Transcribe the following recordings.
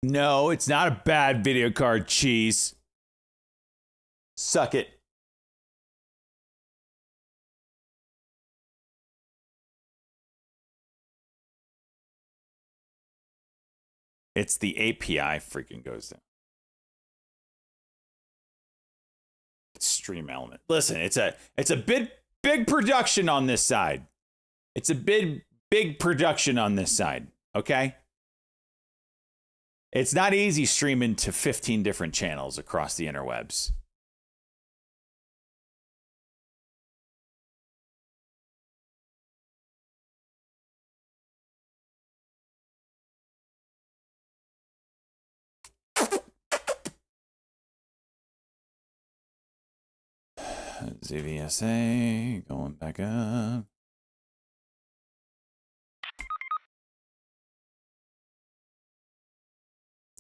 No, it's not a bad video card, cheese. Suck it. It's the API freaking goes down. Stream element. Listen, it's a big production on this side. It's a big production on this side, okay? It's not easy streaming to 15 different channels across the interwebs. ZVSA going back up.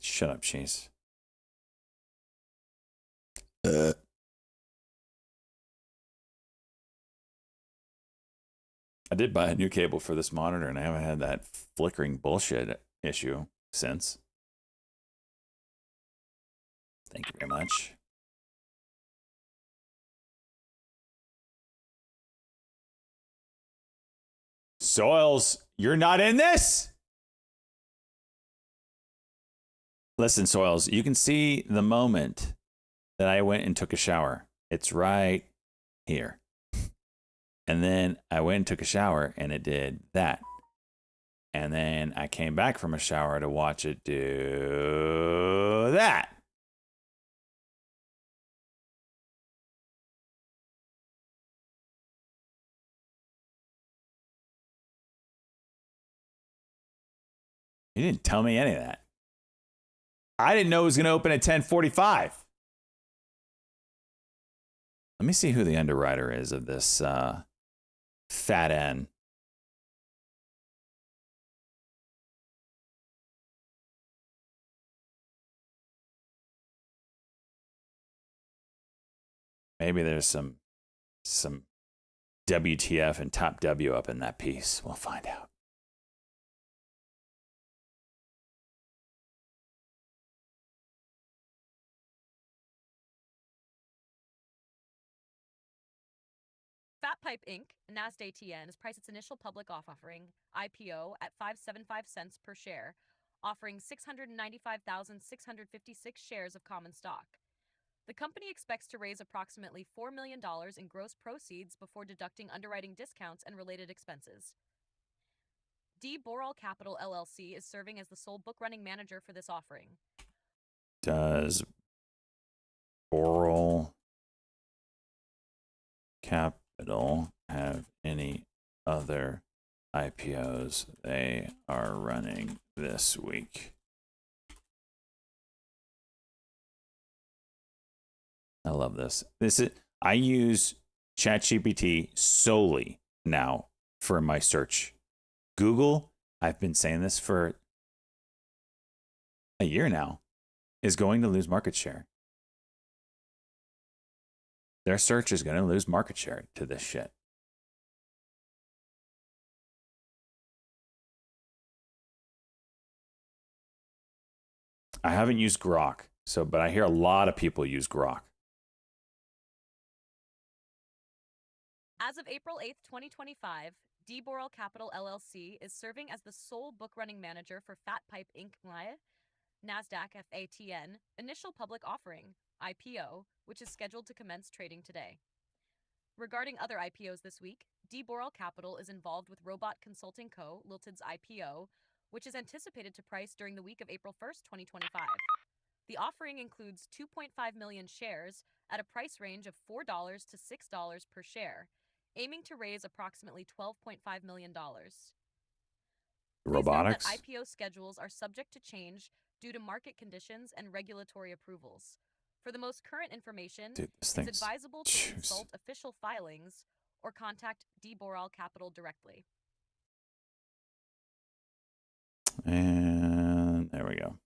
Shut up, Chase. I did buy a new cable for this monitor, and I haven't had that flickering bullshit issue since. Thank you very much. Soils, you're not in this? Listen, Soils, you can see the moment that I went and took a shower. It's right here. And then I went and took a shower, and it did that. And then I came back from a shower to watch it do that. You didn't tell me any of that. I didn't know it was going to open at 10:45. Let me see who the underwriter is of this fat N. Maybe there's some WTF and top W up in that piece. We'll find out. FatPipe Inc., NASDAQ-TN, has priced its initial public offering, IPO, at 575 cents per share, offering 695,656 shares of common stock. The company expects to raise approximately $4 million in gross proceeds before deducting underwriting discounts and related expenses. D. Boral Capital LLC is serving as the sole book-running manager for this offering. Does Boral Capital have any other IPOs they are running this week? I love this. I use ChatGPT solely now for my search. Google, I've been saying this for a year now, is going to lose market share. Their search is going to lose market share to this shit. I haven't used Grok, but I hear a lot of people use Grok. As of April 8th, 2025, D. Boral Capital LLC is serving as the sole book-running manager for FatPipe Inc. NASDAQ FATN initial public offering, IPO, which is scheduled to commence trading today. Regarding other IPOs this week, D. Boral Capital is involved with Robot Consulting Co., Ltd's IPO, which is anticipated to price during the week of April 1st, 2025. The offering includes 2.5 million shares at a price range of $4 to $6 per share, aiming to raise approximately $12.5 million. Robotics? Please note that IPO schedules are subject to change due to market conditions and regulatory approvals. For the most current information, it's advisable to consult official filings or contact D. Boral Capital directly. And there we go.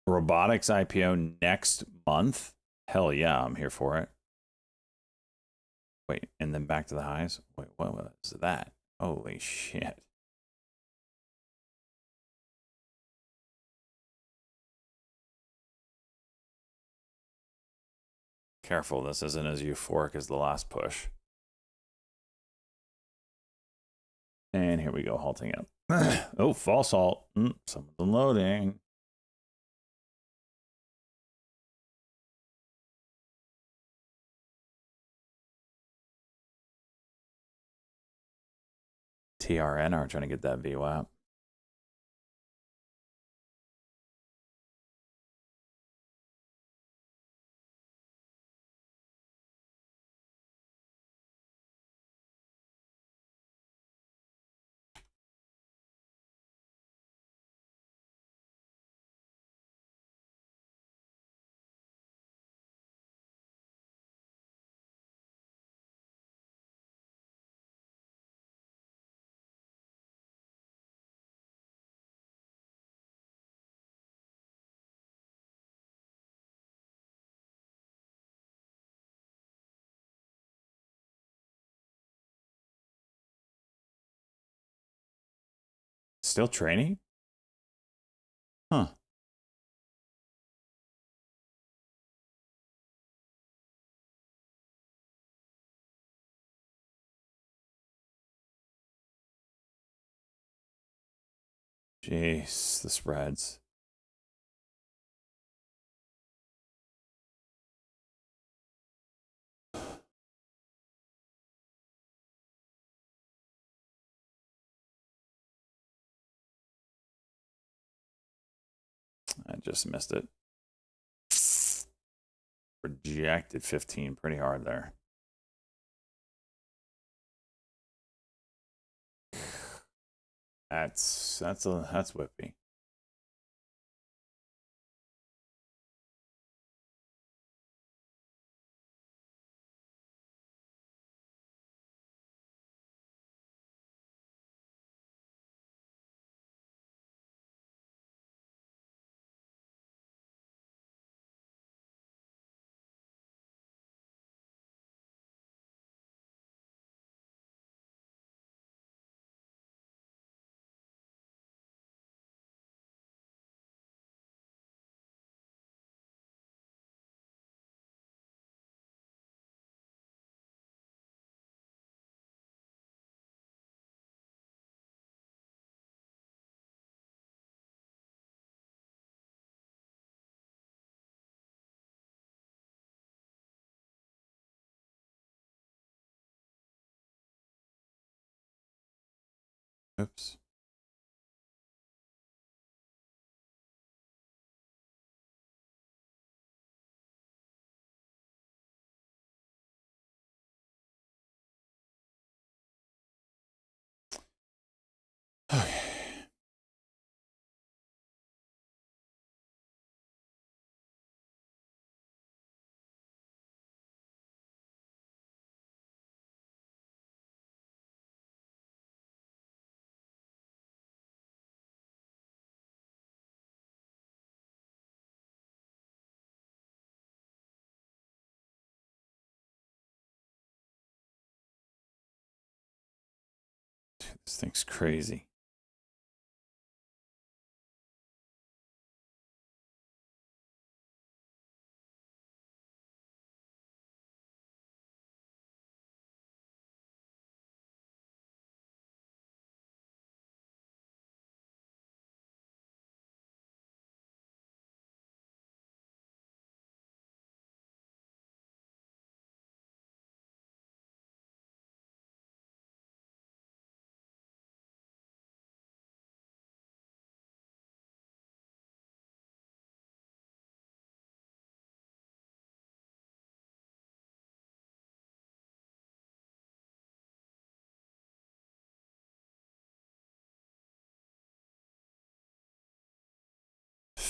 Robotics IPO next month? Hell yeah, I'm here for it. Wait, and then back to the highs? Wait, what was that? Holy shit. Careful, this isn't as euphoric as the last push. And here we go, halting up. Oh, false halt. Someone's unloading. TRN are trying to get that VWAP. Still training? Huh. Jeez, the spreads. I just missed it. Rejected 15 pretty hard there. That's whippy. Oops. Okay. This thing's crazy.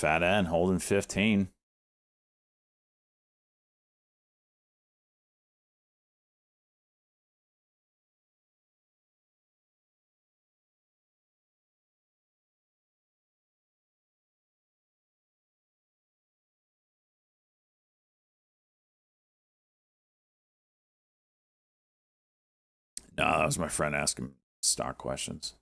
Fat end holding 15. No, that was my friend asking stock questions.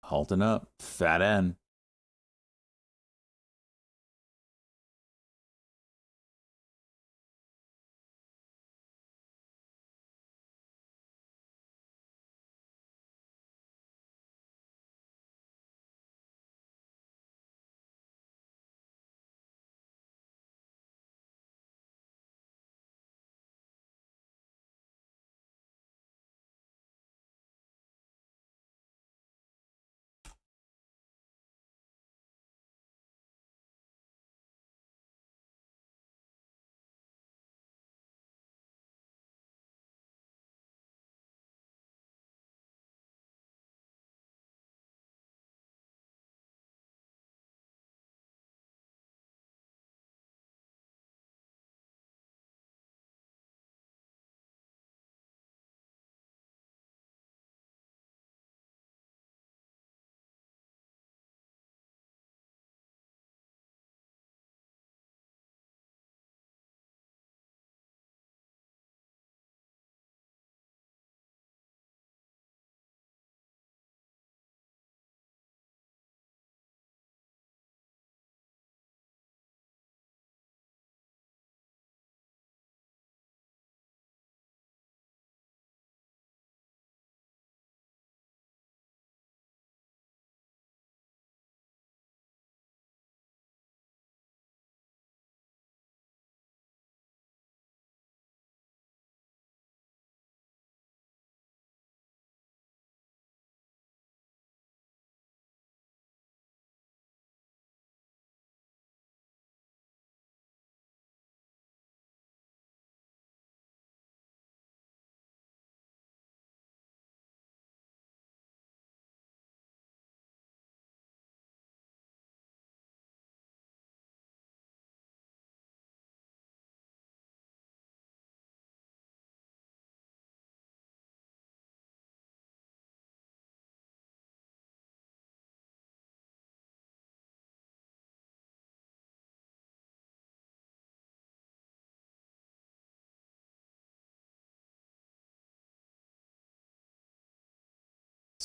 Halting up. Fat N.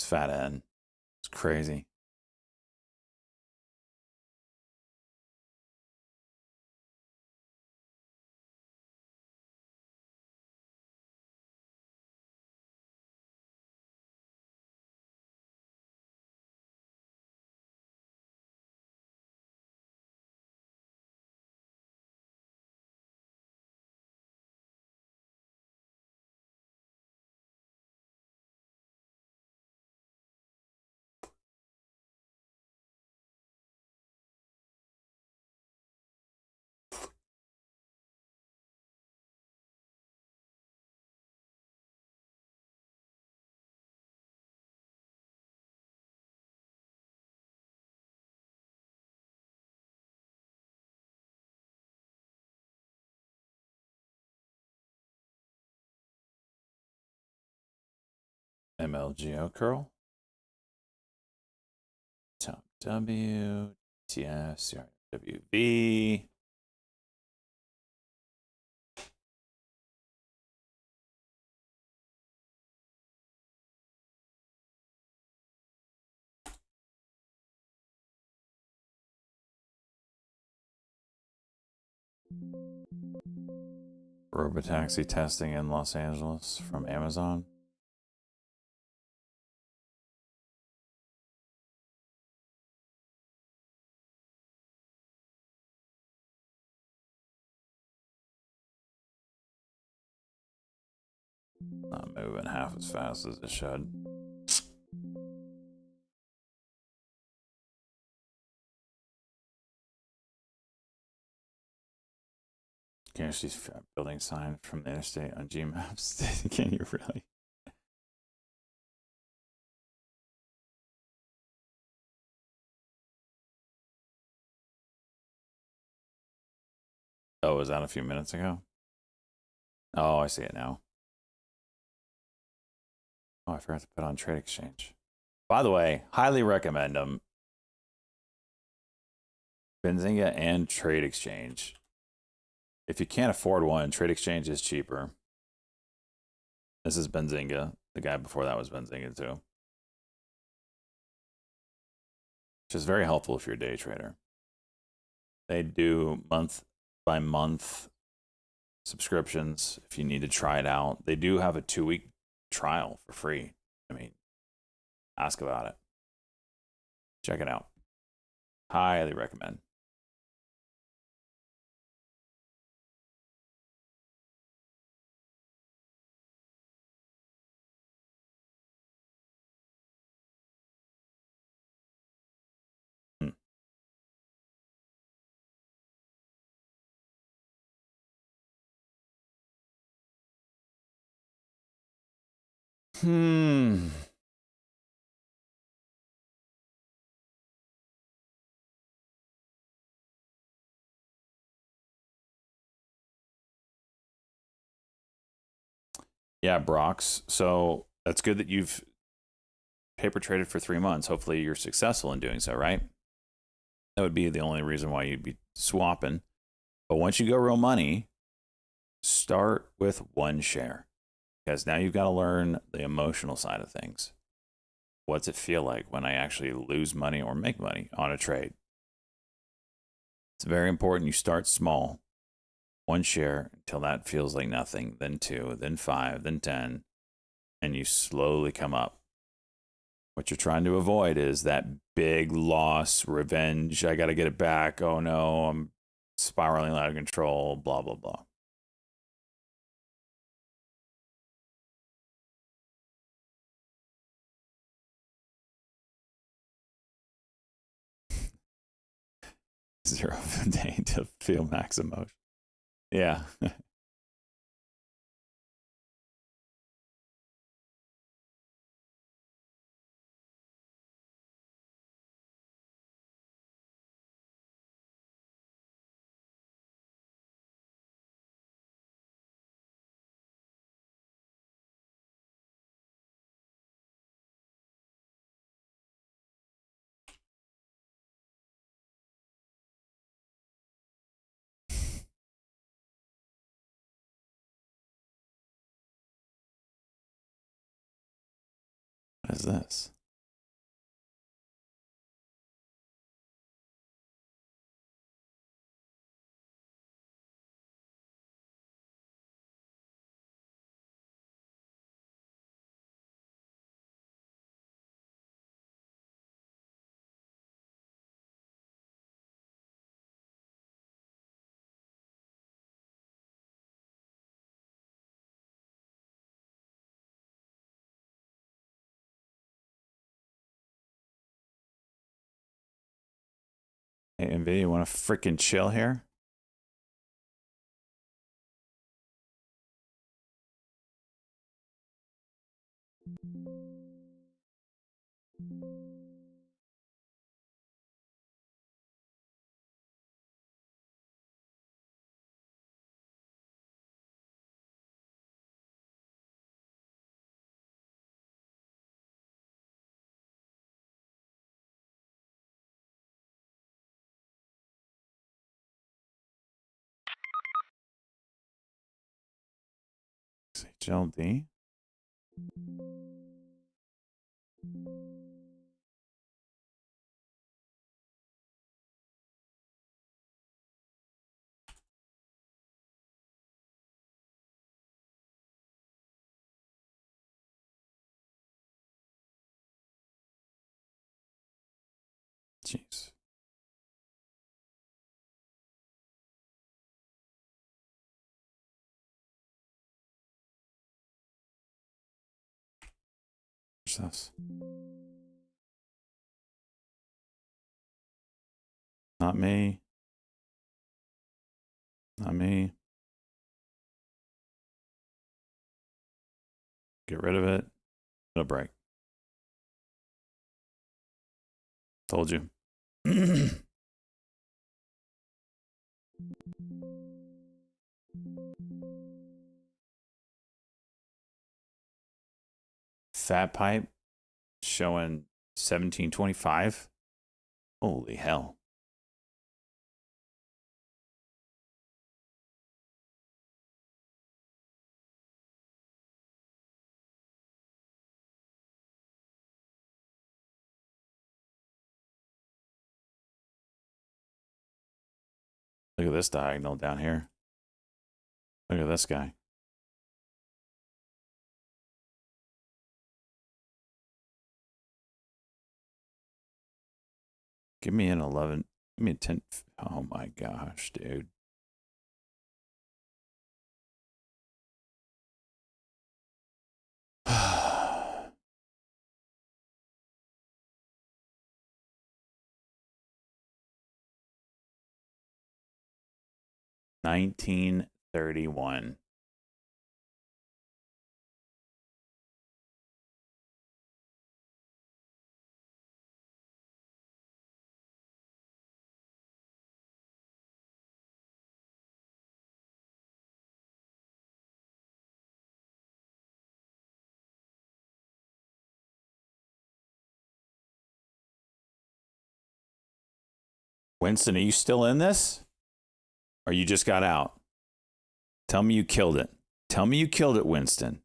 It's Fat N. It's crazy. MLGO curl. Top W. TF. CRWB. Robotaxi testing in Los Angeles from Amazon. Not moving half as fast as it should. Can you see building sign from the interstate on G Maps? Can you really? Oh, was that a few minutes ago? Oh, I see it now. Oh, I forgot to put on Trade Exchange. By the way, highly recommend them. Benzinga and Trade Exchange. If you can't afford one, Trade Exchange is cheaper. This is Benzinga. The guy before that was Benzinga too. which is very helpful if you're a day trader. They do month by month subscriptions if you need to try it out. They do have a 2-week trial for free. I mean, ask about it. Check it out. Highly recommend. Hmm. Yeah, Brox. So that's good that you've paper traded for 3 months. Hopefully you're successful in doing so, right? That would be the only reason why you'd be swapping. But once you go real money, start with 1 share. Because now you've got to learn the emotional side of things. What's it feel like when I actually lose money or make money on a trade? It's very important you start small. 1 share until that feels like nothing, then 2, then 5, then 10, and you slowly come up. What you're trying to avoid is that big loss, revenge. I got to get it back. Oh no, I'm spiraling out of control, blah, blah, blah. Zero of a day to feel max emotion. Yeah. What is this? Hey, NVIDIA, you want to freaking chill here? HLD? Jeez. What's this? Not me. Not me. Get rid of it. It'll break. Told you. Fat pipe showing 1725. Holy hell. Look at this diagonal down here. Look at this guy. Give me an 11. Give me a 10. Oh my gosh, dude. $19.31. Winston, are you still in this? Or you just got out? Tell me you killed it. Tell me you killed it, Winston.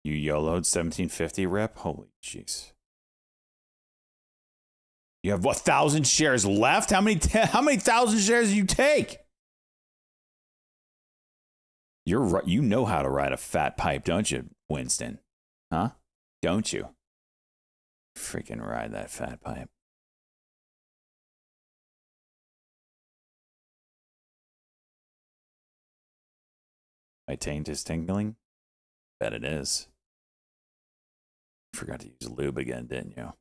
You YOLO'd 1750 rep? Holy jeez. You have what, 1,000 shares left? How many 1,000 shares do you take? You're right. You know how to ride a fat pipe, don't you, Winston? Huh? Don't you? Freaking ride that fat pipe. My taint is tingling? Bet it is. Forgot to use lube again, didn't you?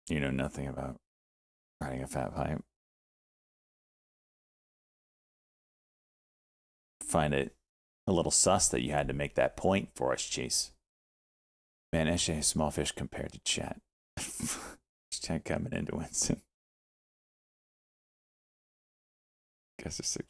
You know nothing about riding a fat pipe. Find it a little sus that you had to make that point for us, Chase. Man, Eshe, small fish compared to chat. Chat coming into Winston. Guess it's $6.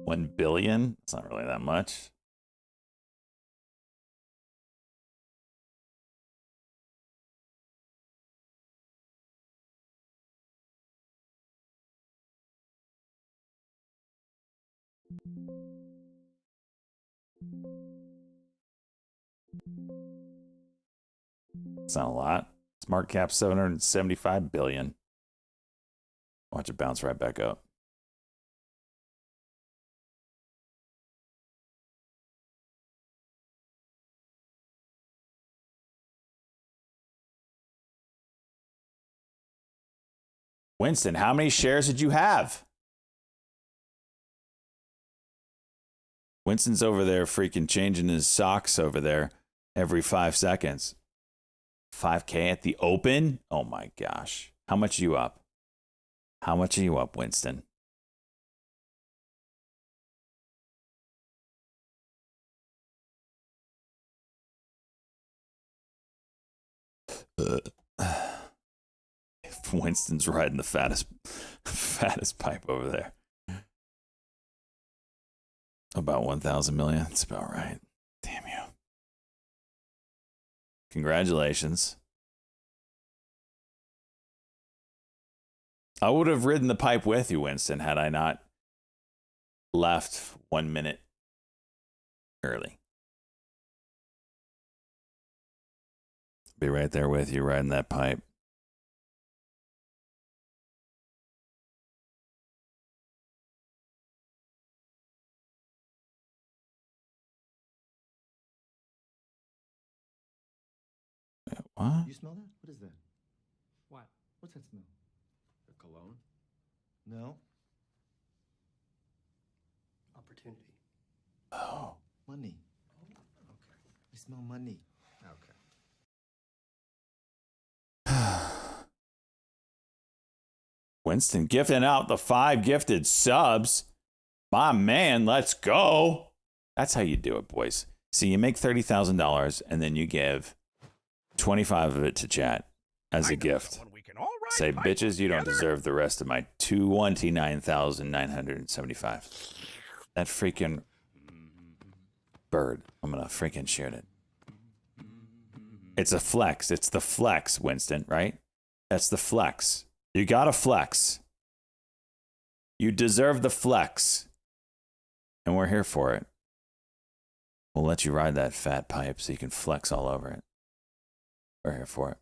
$1 billion? It's not really that much. It's not a lot. Its market cap $775 billion. Watch it bounce right back up. Winston, how many shares did you have? Winston's over there freaking changing his socks over there every 5 seconds. 5K at the open? Oh my gosh. How much are you up? How much are you up, Winston? Winston's riding the fattest pipe over there. About 1,000 million. That's about right. Damn you. Congratulations. I would have ridden the pipe with you, Winston, had I not left 1 minute early. Be right there with you, riding that pipe. What? You smell that? What is that? What? What's that smell? The cologne? No. Opportunity. Oh. Money. Okay. I smell money. Okay. Winston gifting out the 5 gifted subs. My man, let's go. That's how you do it, boys. See, you make $30,000 and then you give 25 of it to chat as a gift. Say, bitches, you don't deserve the rest of my 29,975. That freaking bird. I'm gonna freaking shoot it. It's a flex. It's the flex, Winston, right? That's the flex. You gotta flex. You deserve the flex. And we're here for it. We'll let you ride that fat pipe so you can flex all over it. We're here for it.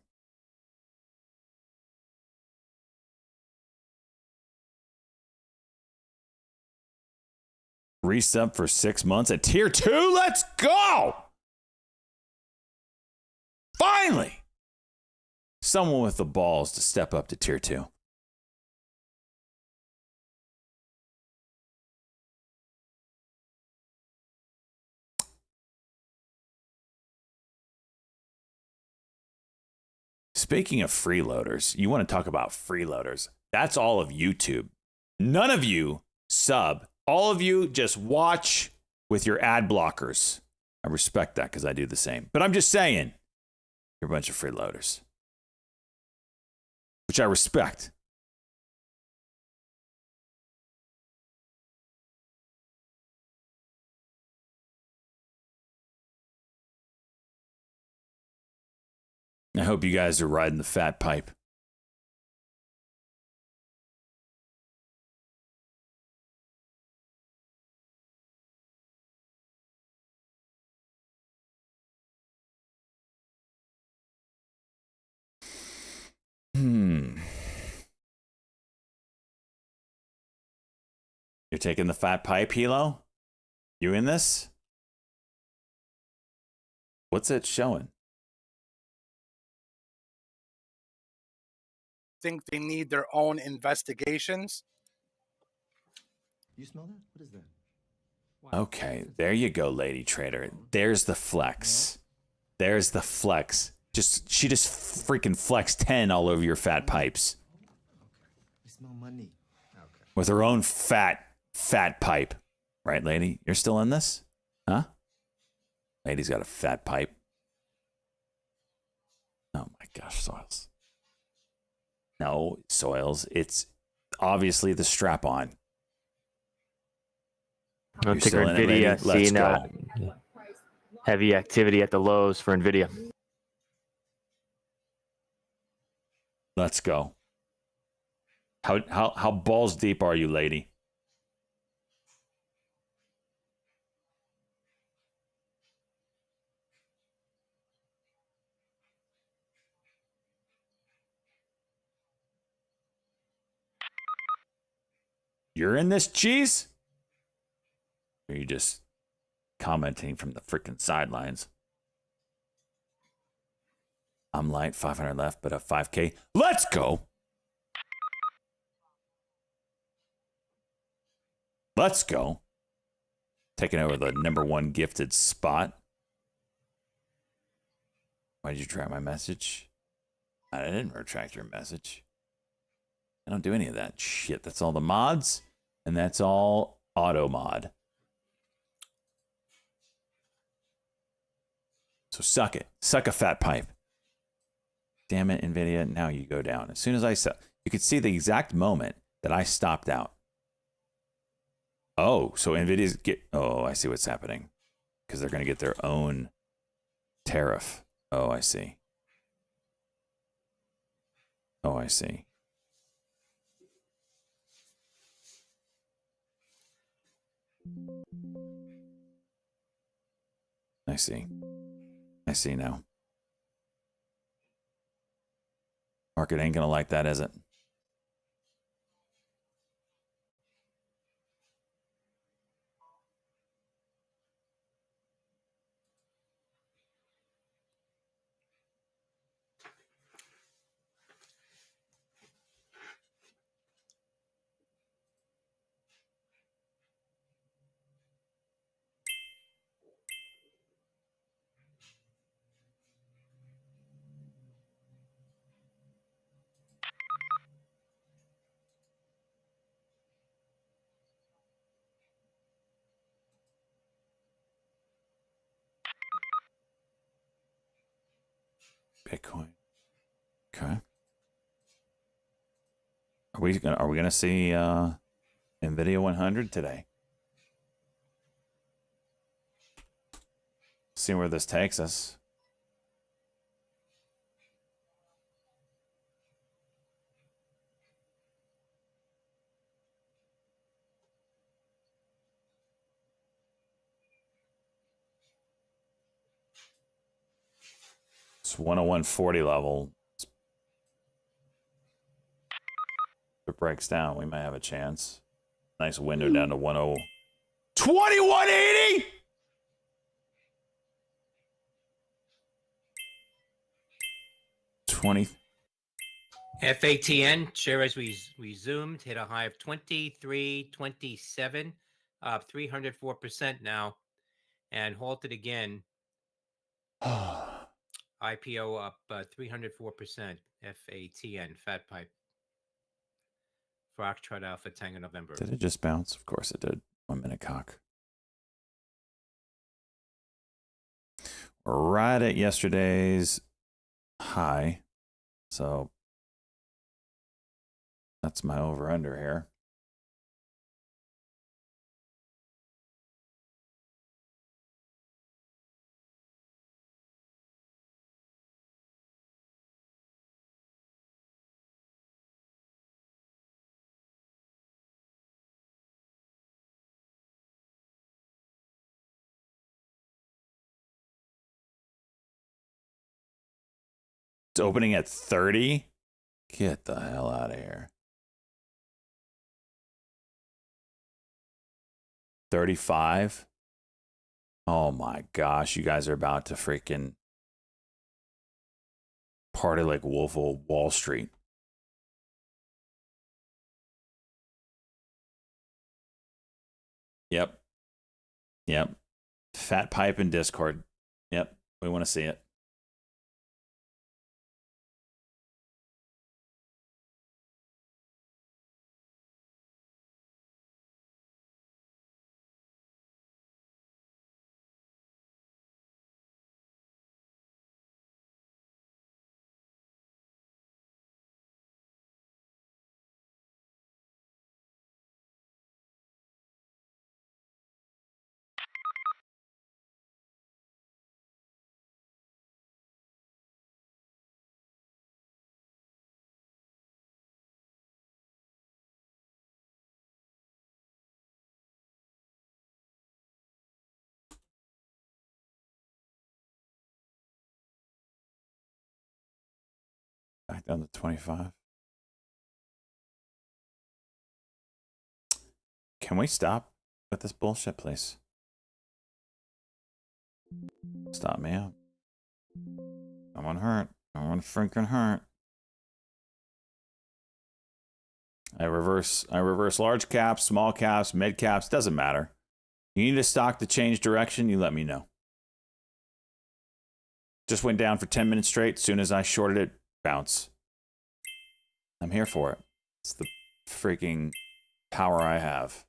Resub for 6 months at tier 2. Let's go! Finally! Someone with the balls to step up to tier 2. Speaking of freeloaders, you want to talk about freeloaders. That's all of YouTube. None of you sub. All of you just watch with your ad blockers. I respect that because I do the same. But I'm just saying, you're a bunch of freeloaders. Which I respect. I hope you guys are riding the fat pipe. You're taking the fat pipe, Hilo? You in this? What's it showing? Think they need their own investigations. You smell that? What is that? Okay, there you go, Lady Trader. There's the flex. There's the flex. She just freaking flexed 10 all over your fat pipes. I smell money. Okay. With her own fat pipe. Right, lady? You're still in this? Huh? Lady's got a fat pipe. Oh my gosh, Soils. No, Soils. It's obviously the strap-on. I'll take our NVIDIA, seeing heavy activity at the lows for NVIDIA. Let's go. How balls deep are you, lady? You're in this, cheese? Or are you just commenting from the freaking sidelines? I'm light, 500 left, but a 5K. Let's go. Let's go. Taking over the #1 gifted spot. Why did you track my message? I didn't retract your message. I don't do any of that shit. That's all the mods, and that's all auto mod. So suck it. Suck a fat pipe. Damn it, NVIDIA. Now you go down. As soon as I saw, you could see the exact moment that I stopped out. Oh, so NVIDIA's oh, I see what's happening. Because they're going to get their own tariff. Oh, I see. Oh, I see. I see. I see now. Market ain't gonna like that, is it? Bitcoin. Okay. Are we gonna see Nvidia 100 today? See where this takes us. It's 101.40 level. If it breaks down, we might have a chance. Nice window down to 10. 2180. FATN share as we resumed hit a high of 23.27, up 304% now, and halted again. IPO up 304%. FATN Fat Pipe. Foxtrot Alpha Tango November. Did it just bounce? Of course it did. 1 minute cock. We're right at yesterday's high. So that's my over under here. It's opening at 30. Get the hell out of here. 35. Oh my gosh, you guys are about to freaking party like Wolf of Wall Street. Yep. Yep. Fat Pipe in Discord. Yep. We want to see it. Back down to 25. Can we stop with this bullshit, please? Stop me out. I want to hurt. I want to freaking hurt. I reverse large caps, small caps, mid caps. Doesn't matter. You need a stock to change direction, you let me know. Just went down for 10 minutes straight. Soon as I shorted it, bounce. I'm here for it. It's the freaking power I have.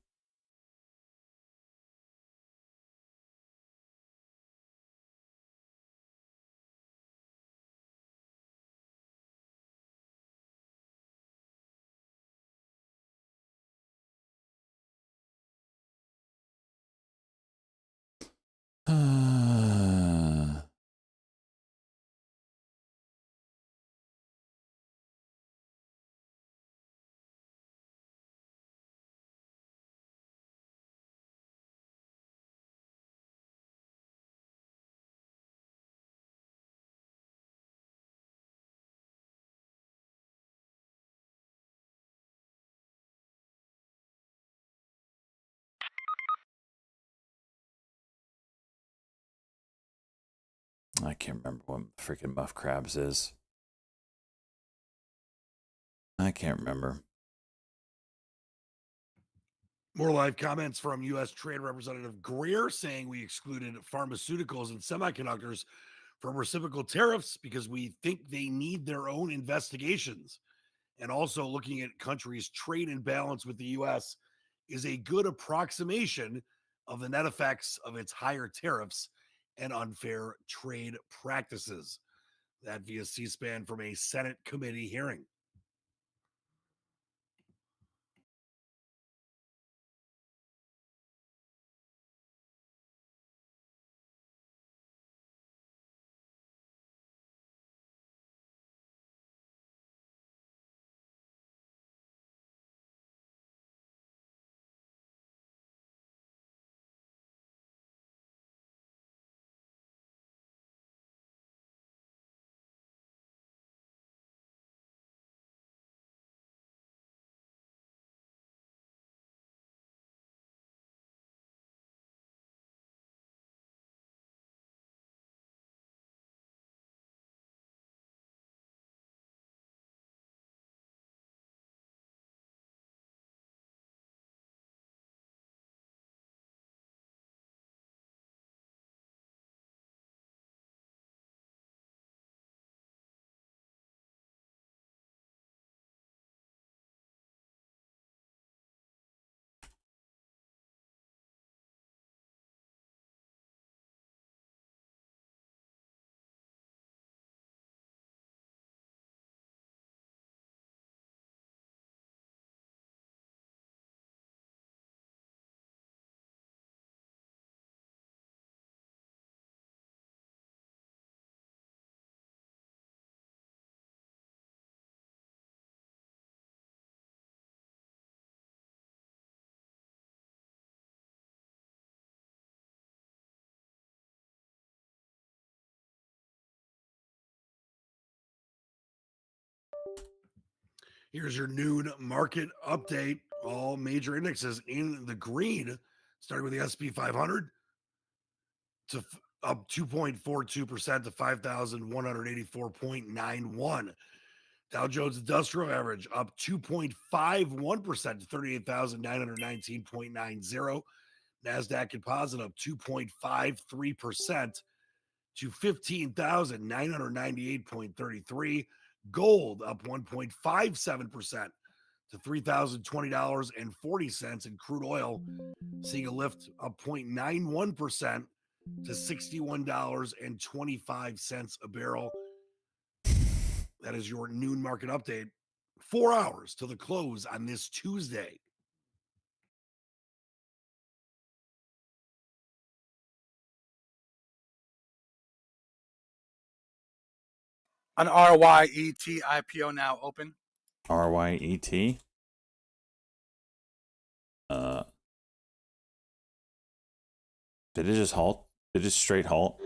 I can't remember what freaking Muff Crabs is. I can't remember. More live comments from U.S. Trade Representative Greer saying we excluded pharmaceuticals and semiconductors from reciprocal tariffs because we think they need their own investigations. And also looking at countries' trade imbalance with the U.S. is a good approximation of the net effects of its higher tariffs and unfair trade practices. That via C-SPAN from a Senate committee hearing. Here's your noon market update. All major indexes in the green, starting with the SP 500 to up 2.42% to 5,184.91. Dow Jones Industrial Average up 2.51% to 38,919.90. NASDAQ Composite up 2.53% to 15,998.33. Gold up 1.57% to $3,020.40. And crude oil seeing a lift up 0.91% to $61.25 a barrel. That is your noon market update. 4 hours till the close on this Tuesday. An RYET IPO now open. RYET. Did it just halt? Did it just straight halt?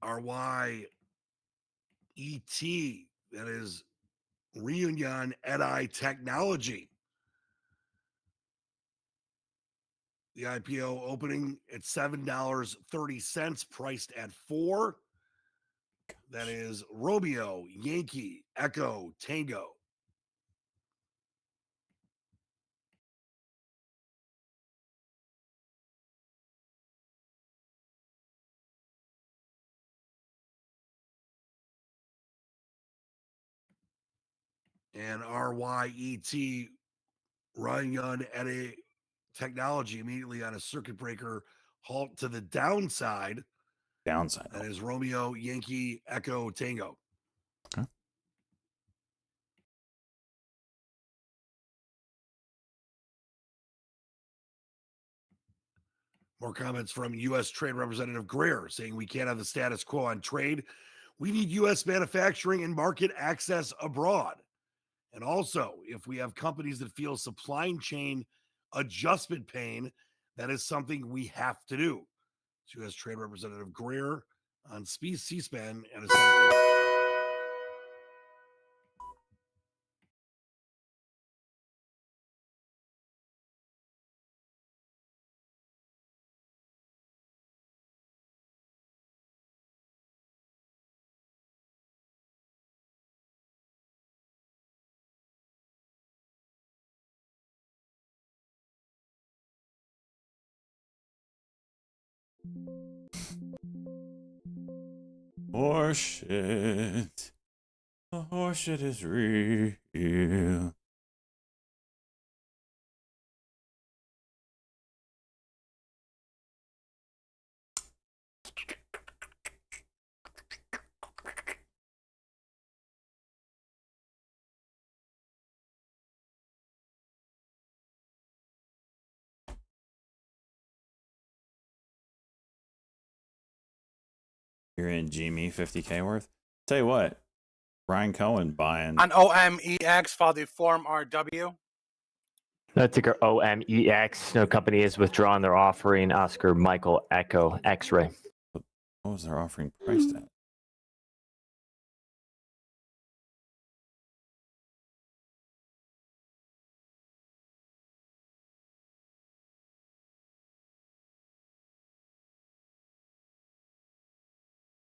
RYET, that is Reunion Edi Technology. The IPO opening at $7.30, priced at $4. That is Romeo, Yankee, Echo, Tango. And RYET, Reunion Edi Technology, immediately on a circuit breaker halt to the downside. Downside. That is Romeo, Yankee, Echo, Tango. Okay. More comments from U.S. Trade Representative Greer saying we can't have the status quo on trade. We need U.S. manufacturing and market access abroad. And also, if we have companies that feel supply chain adjustment pain, that is something we have to do. It's U.S. Trade Representative Greer on C-SPAN and a Senate. Horseshit. The horseshit is real. You're in GME 50K worth. Tell you what, Ryan Cohen buying. On OMEX, follow the form RW. Ticker OMEX. No company is withdrawing their offering. Oscar Michael Echo X-ray. What was their offering priced at?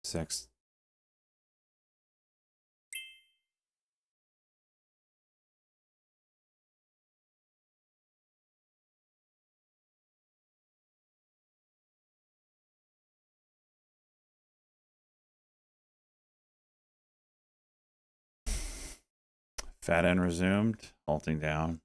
Six. Fat end resumed, halting down.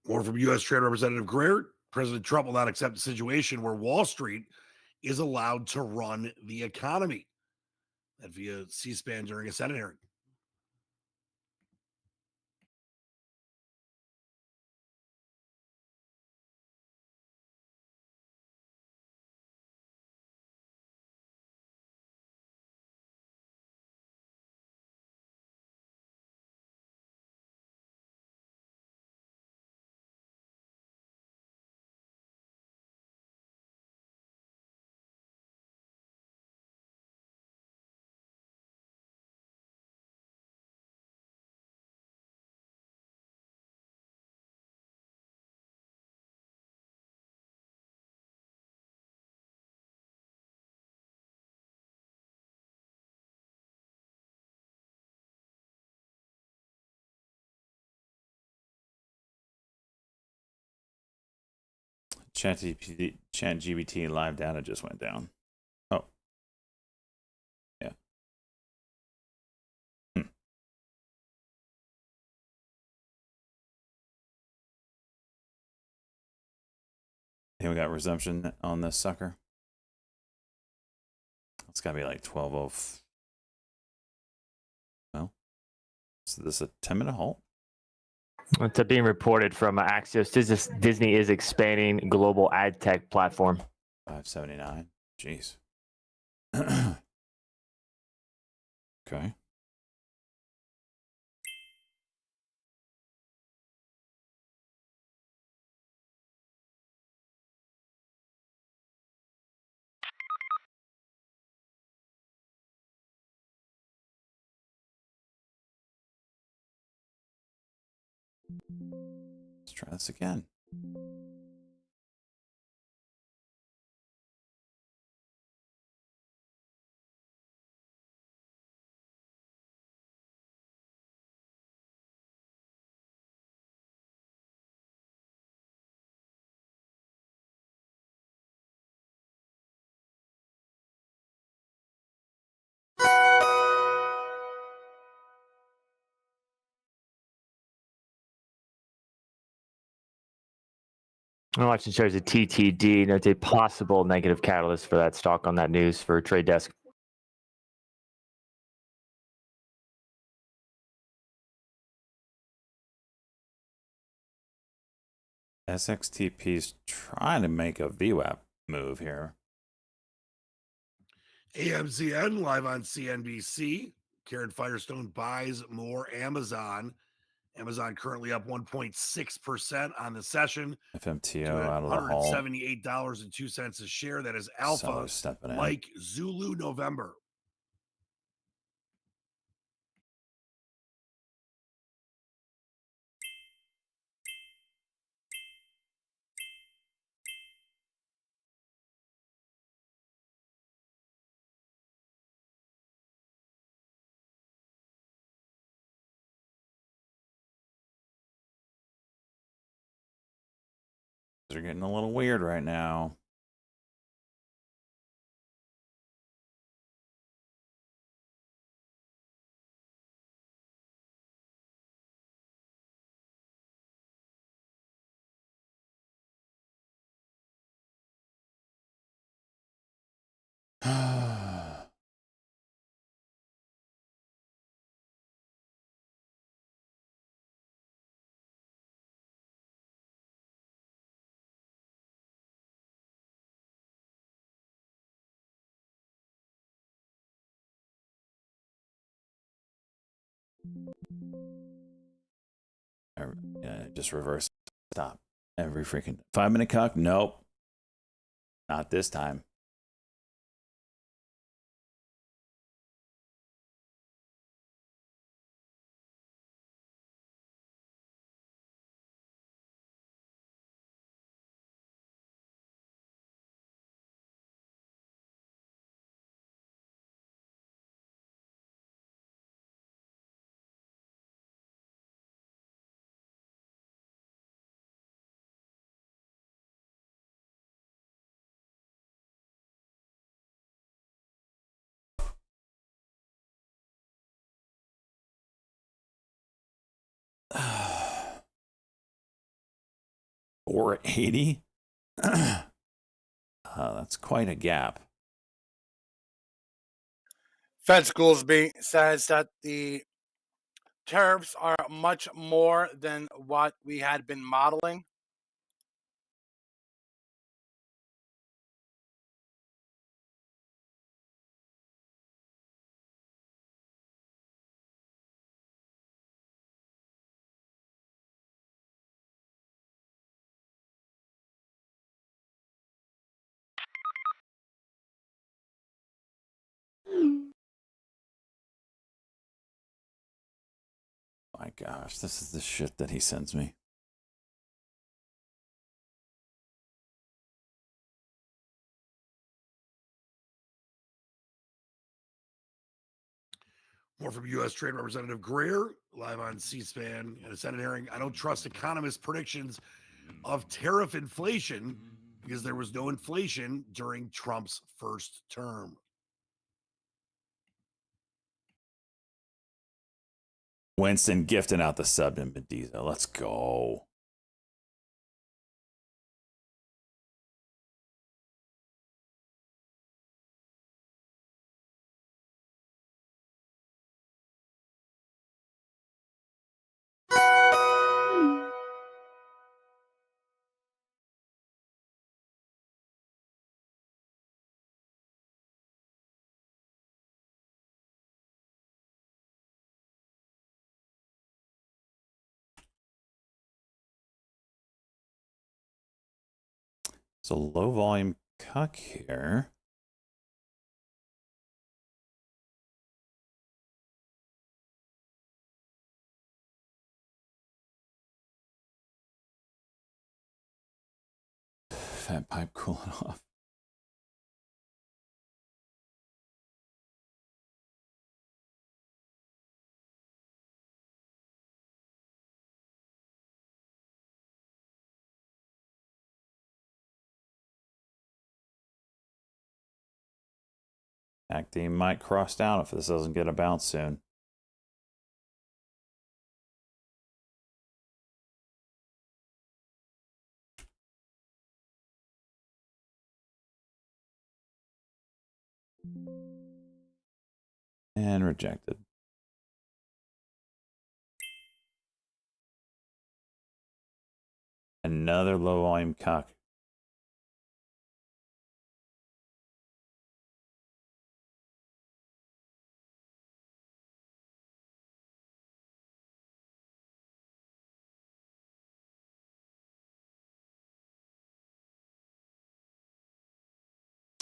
More from U.S. Trade Representative Greer. President Trump will not accept a situation where Wall Street is allowed to run the economy. That via C-SPAN during a Senate hearing. ChatGPT live data just went down. Oh. Yeah. Here we got resumption on this sucker. It's got to be like 12:05. Well, is this a 10-minute halt? It's being reported from Axios. Disney is expanding global ad tech platform. 579. Jeez. Okay. Let's try this again. I'm watching shares of TTD. That's a possible negative catalyst for that stock on that news for Trade Desk. SXTP's trying to make a VWAP move here. AMZN live on CNBC. Karen Firestone buys more Amazon. Amazon currently up 1.6% on the session. FMTO out of the hall. $178.02 a share. That is Alpha, Sellers stepping in. like Zulu November. They're getting a little weird right now. Just reverse. Stop. Every freaking 5-minute cuck? Nope. Not this time. $480? That's quite a gap. Fed Schoolsby says that the tariffs are much more than what we had been modeling. My gosh, this is the shit that he sends me. More from U.S. Trade Representative Greer, live on C-SPAN in a Senate hearing. I don't trust economists' predictions of tariff inflation because there was no inflation during Trump's first term. Winston gifting out the sub to Mediza. Let's go. So low volume cuck here. Fat pipe cooling off. Acting might cross down if this doesn't get a bounce soon. And rejected. Another low volume cuck.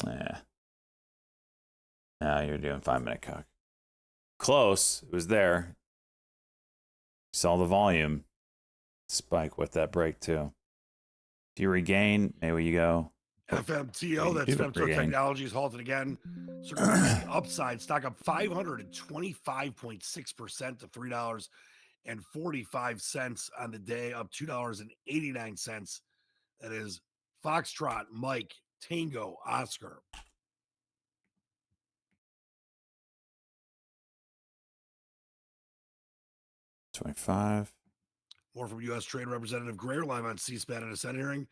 Yeah. Now you're doing 5-minute cuck. Close. It was there. Saw the volume spike with that break too. If you regain, maybe you go. FMTO, that's Femto Technologies, halted again. Circling the upside, stock up 525.6% to $3.45 on the day, up $2.89. That is Foxtrot, Mike, Tango, Oscar. $25. More from U.S. Trade Representative Greer, live on C-SPAN in a Senate hearing.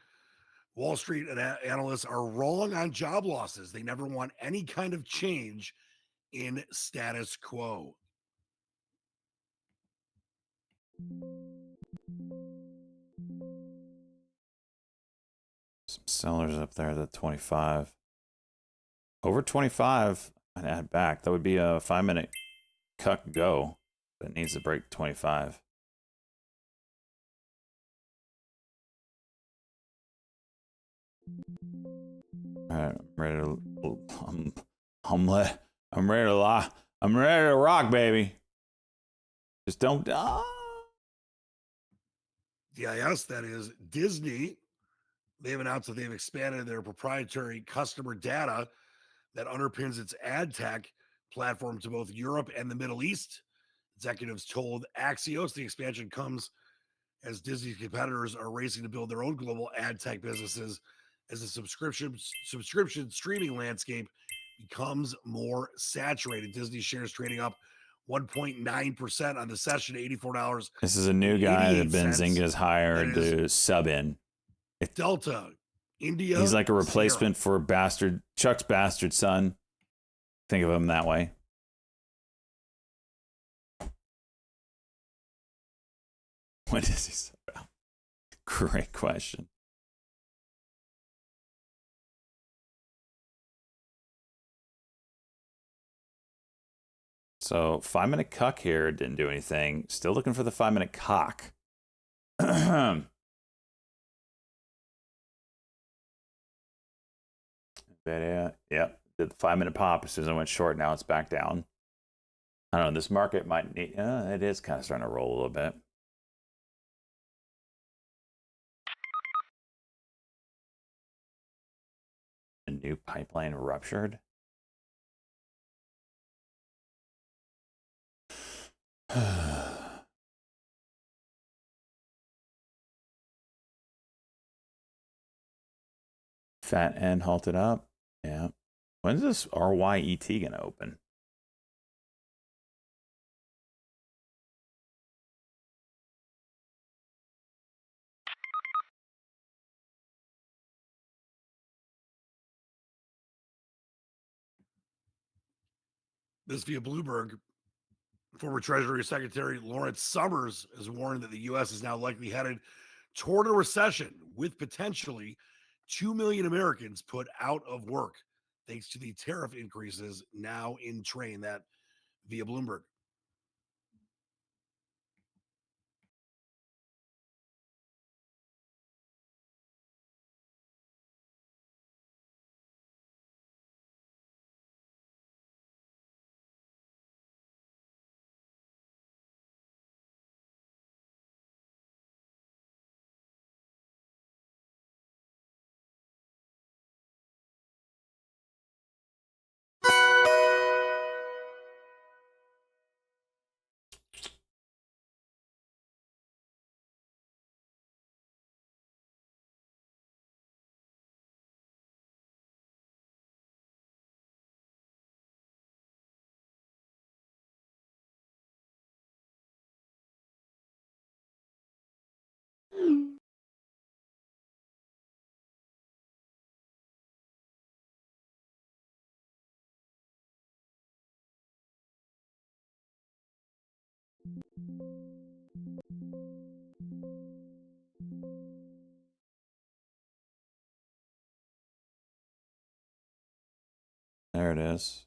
Wall Street and analysts are wrong on job losses. They never want any kind of change in status quo. Some sellers up there at 25. Over 25, I'd add back. That would be a 5-minute cuck go. but it needs to break 25. All right, I'm ready to. I'm ready to lock. I'm ready to rock, baby. Just don't. DIS, that is Disney. They've announced that they've expanded their proprietary customer data that underpins its ad tech platform to both Europe and the Middle East. Executives told Axios the expansion comes as Disney's competitors are racing to build their own global ad tech businesses as the subscription streaming landscape becomes more saturated. Disney shares trading up 1.9% on the session, $84. This is a new guy that Benzinga's hired to sub in. Delta, India. He's like a replacement Sierra. for Chuck's bastard son. Think of him that way. What is he sub out? Great question. So 5-minute cuck here didn't do anything. Still looking for the 5-minute cock. Video. Yep. Did the 5-minute pop as soon as I went short. Now it's back down. I don't know. This market might need. It is kind of starting to roll a little bit. A new pipeline ruptured. Fat end halted up. Yeah. When's this RYET going to open? This via Bloomberg. Former Treasury Secretary Lawrence Summers has warned that the U.S. is now likely headed toward a recession with potentially 2 million Americans put out of work thanks to the tariff increases now in train. That via Bloomberg. There it is.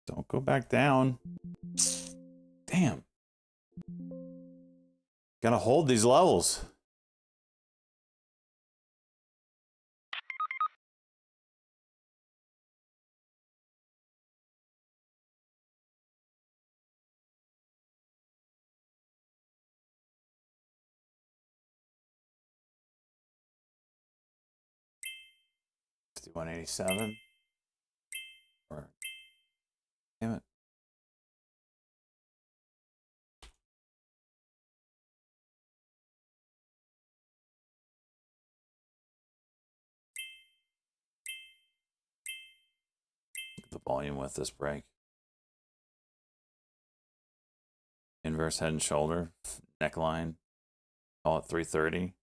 Don't go back down. Damn. Gotta hold these levels. $51.87. Or damn it. Look at the volume with this break. Inverse head and shoulder, neckline, all at 330.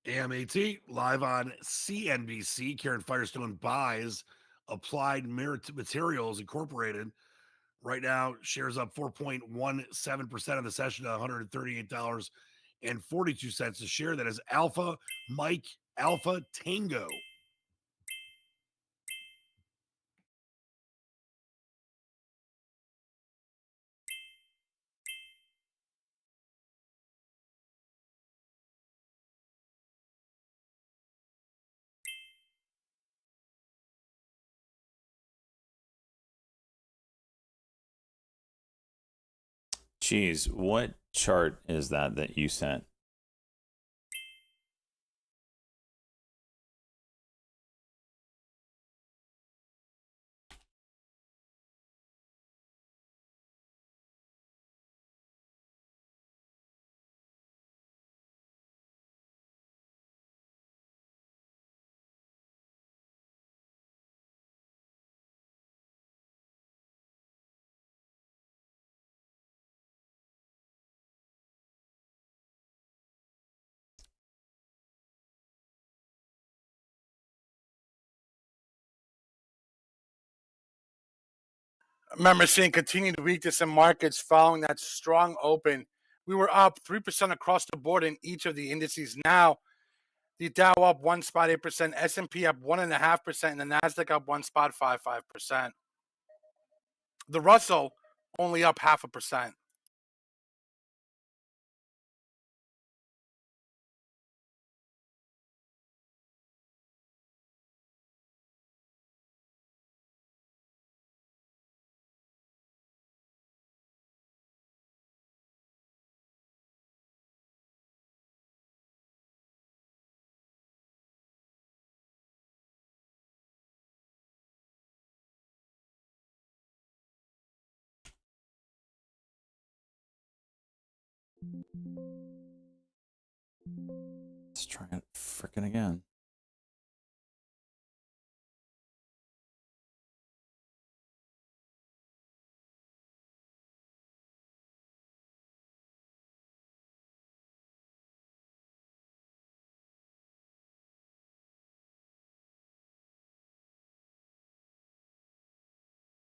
AMAT live on CNBC. Karen Firestone buys Applied Materials Incorporated. Right now, shares up 4.17% of the session to $138.42 a share. That is Alpha Mike Alpha Tango. Geez, what chart is that you sent? I remember seeing continued weakness in markets following that strong open. We were up 3% across the board in each of the indices. Now, the Dow up 1.8%, S&P up 1.5%, and the Nasdaq up 1.55%. The Russell only up 0.5%. Let's try it frickin' again.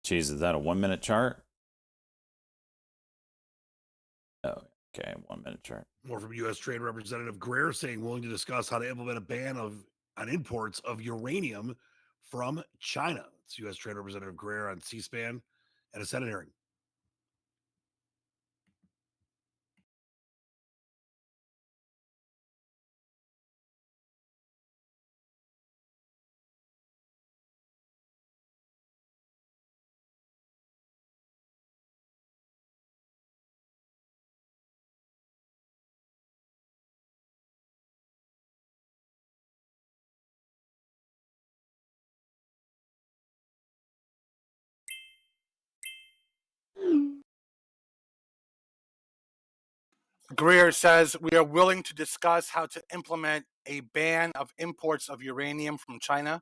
Geez, is that a 1 minute chart? Oh, okay, 1 minute chart. More from U.S. Trade Representative Greer saying willing to discuss how to implement a ban on imports of uranium from China. It's U.S. Trade Representative Greer on C-SPAN at a Senate hearing. Greer says we are willing to discuss how to implement a ban of imports of uranium from China.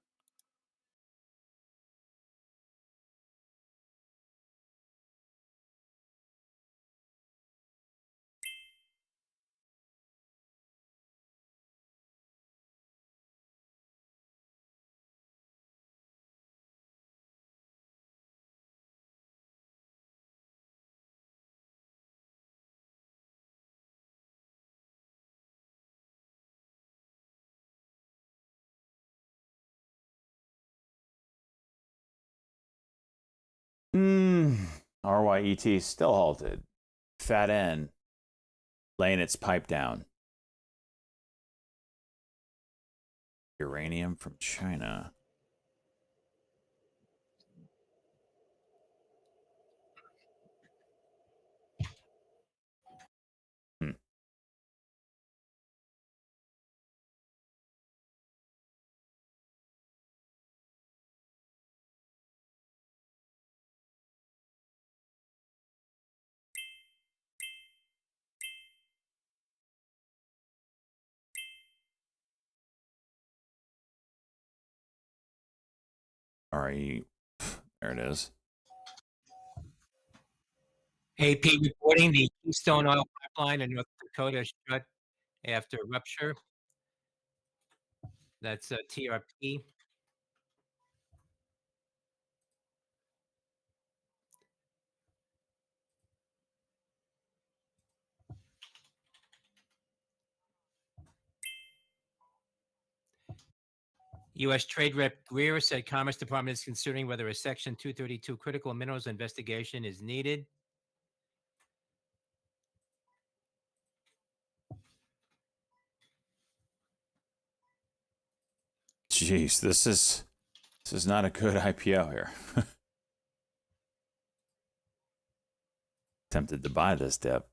RYET still halted. Fat N laying its pipe down. Uranium from China. RE, there it is. AP reporting the Keystone Oil Pipeline in North Dakota shut after rupture. That's TRP. U.S. Trade Rep Greer said Commerce Department is considering whether a Section 232 critical minerals investigation is needed. Jeez, this is not a good IPO here. Tempted to buy this dip.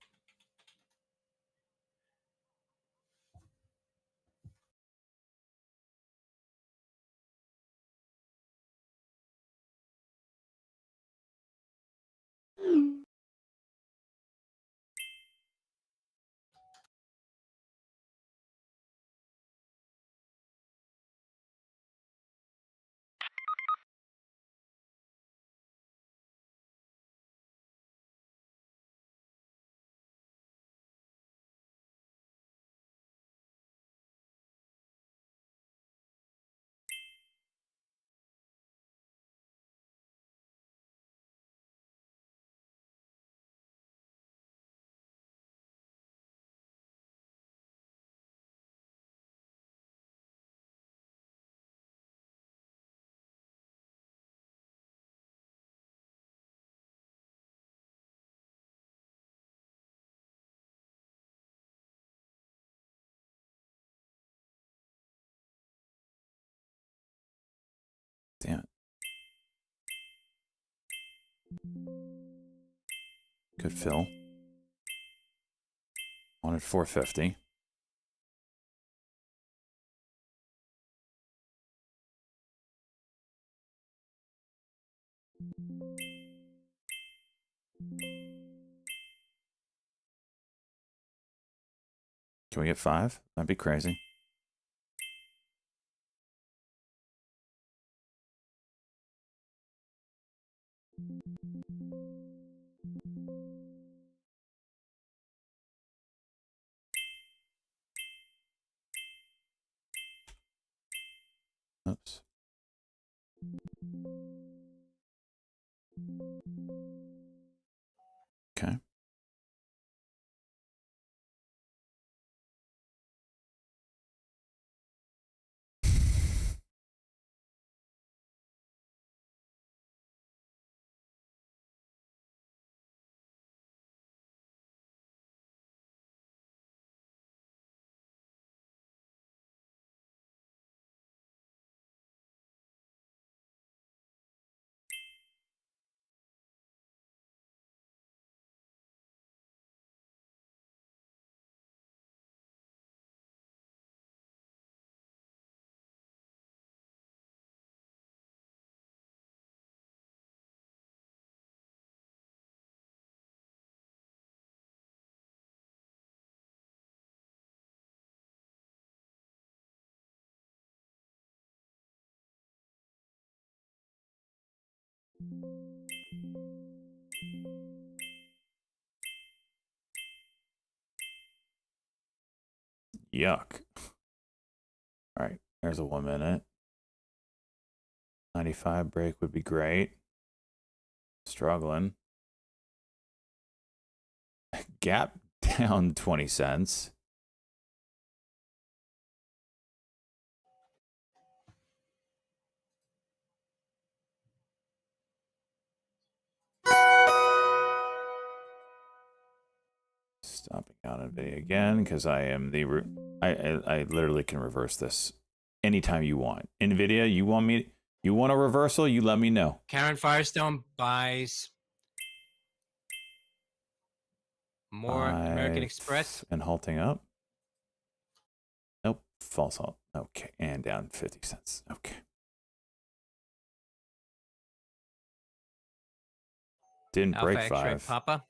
Damn it. Good fill. Wanted 450. Can we get 5? That'd be crazy. Oops. Okay. Yuck. All right, there's a 1 minute. 95 break would be great. Struggling. Gap down 20 cents. Stopping out on video again because I am the I literally can reverse this anytime you want. NVIDIA, you want a reversal? You let me know. Karen Firestone buys more American Express. And halting up. Nope, false halt. Okay, and down 50 cents. Okay. Didn't Alpha break X-ray 5. Papa.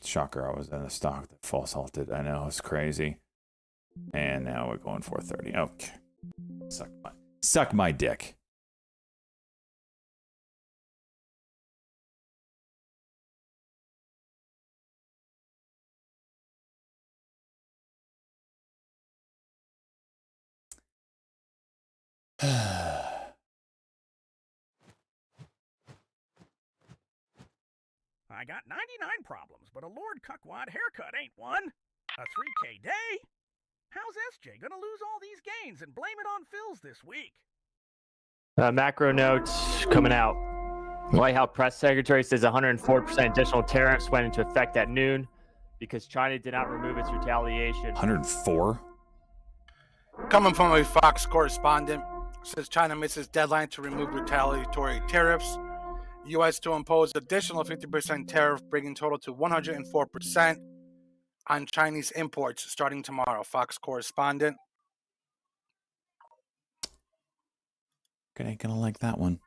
Shocker, I was in a stock that false halted. I know, it's crazy. And now we're going 430. Okay. Suck my dick. I got 99 problems, but a Lord Cuckwad haircut ain't one. A 3K day? How's SJ gonna lose all these gains and blame it on Phil's this week? Macro notes coming out. White House press secretary says 104% additional tariffs went into effect at noon because China did not remove its retaliation. 104? Coming from a Fox correspondent, says China misses deadline to remove retaliatory tariffs. U.S. to impose additional 50% tariff, bringing total to 104% on Chinese imports starting tomorrow. Fox correspondent. Good, ain't gonna like that one.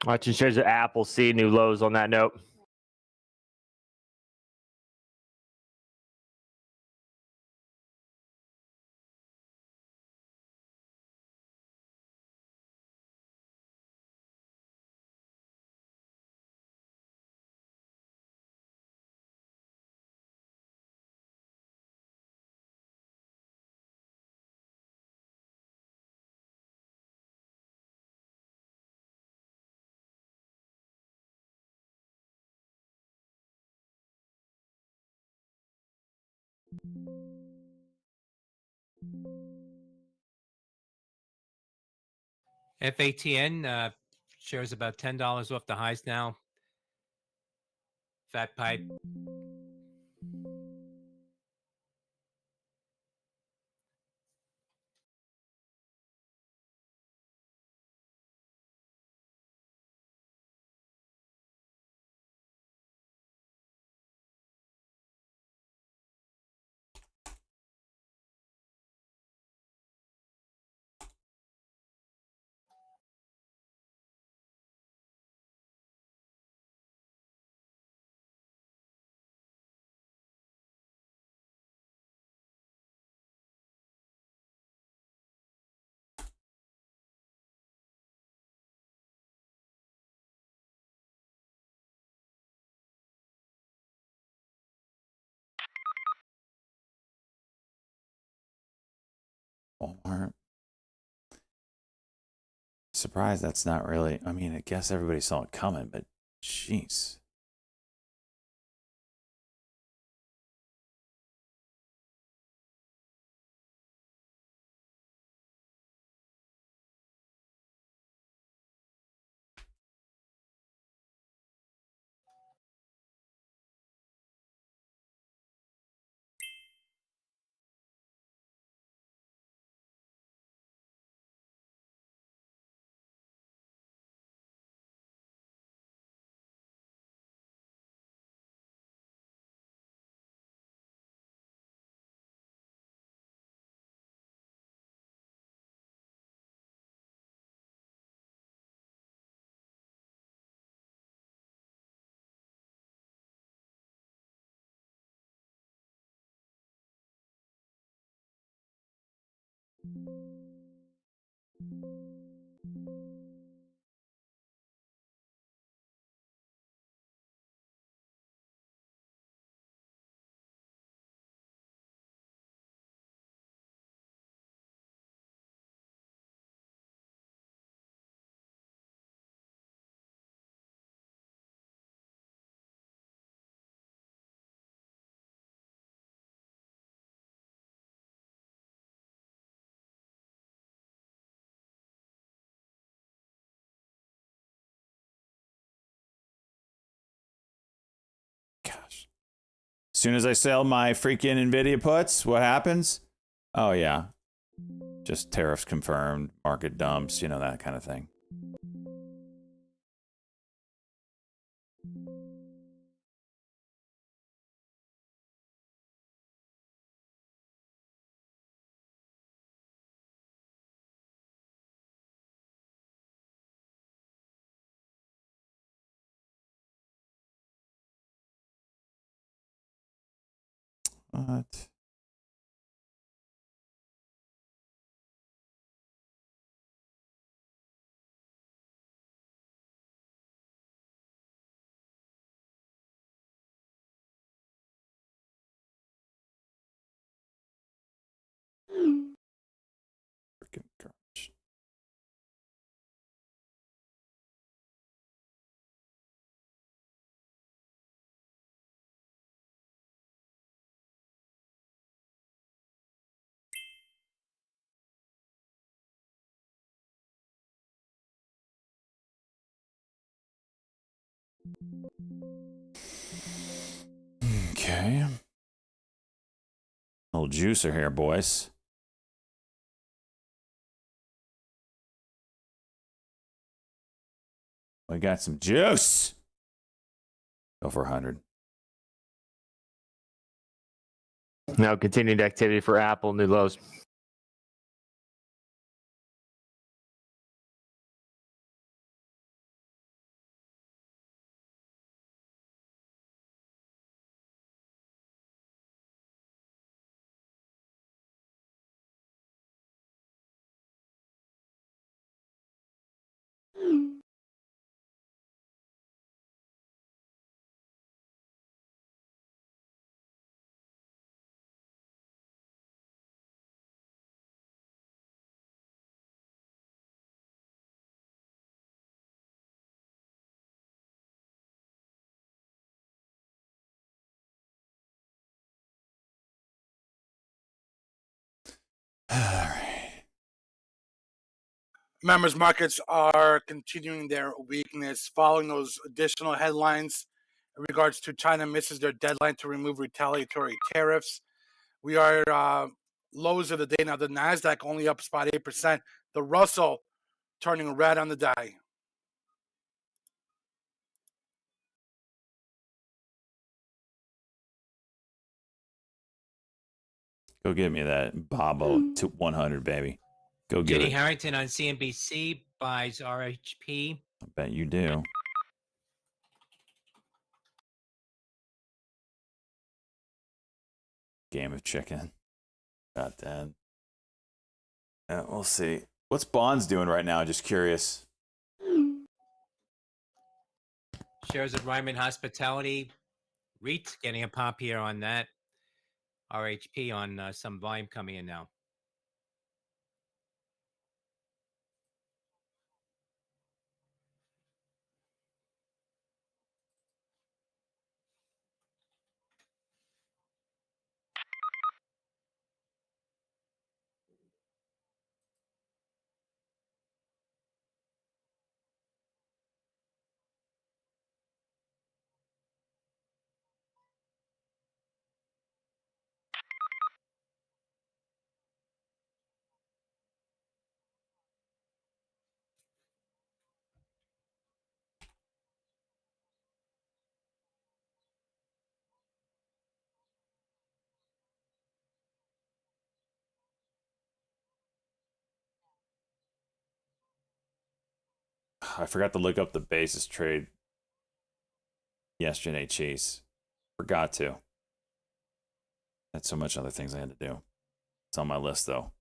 Watching shares of Apple see new lows on that note. FATN shares about $10 off the highs now. Fat Pipe. Walmart. Surprised that's not really. I mean, I guess everybody saw it coming, but jeez. Gosh. As soon as I sell my freaking NVIDIA puts, what happens? Oh, yeah. Just tariffs confirmed, market dumps, you know, that kind of thing. What? Freaking garbage. Okay. Little juicer here, boys. We got some juice. Go for 100. Now continued activity for Apple, new lows. All right. Members markets are continuing their weakness following those additional headlines in regards to China misses their deadline to remove retaliatory tariffs. We are lows of the day now. The NASDAQ only up spot 8%. The Russell turning red on the day. Go get me that Bobo to 100, baby. Go get Jenny it. Harrington on CNBC buys RHP. I bet you do. Game of chicken. Got that. Yeah, we'll see. What's Bonds doing right now? Just curious. Shares of Ryman Hospitality. REIT getting a pop here on that. RHP on some volume coming in now. I forgot to look up the basis trade yesterday, Chase. Forgot to. Had so much other things I had to do. It's on my list, though.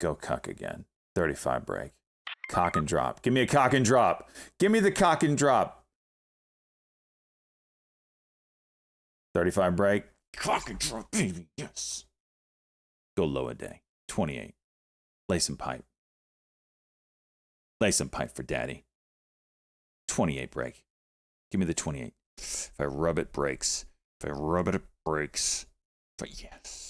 Go cuck again. 35 break. Cock and drop. Give me a cock and drop. Give me the cock and drop. 35 break. Cock and drop, baby. Yes. Go low a day. 28. Lay some pipe. Lay some pipe for daddy. 28 break. Give me the 28. If I rub it, breaks. If I rub it, it breaks. But yes.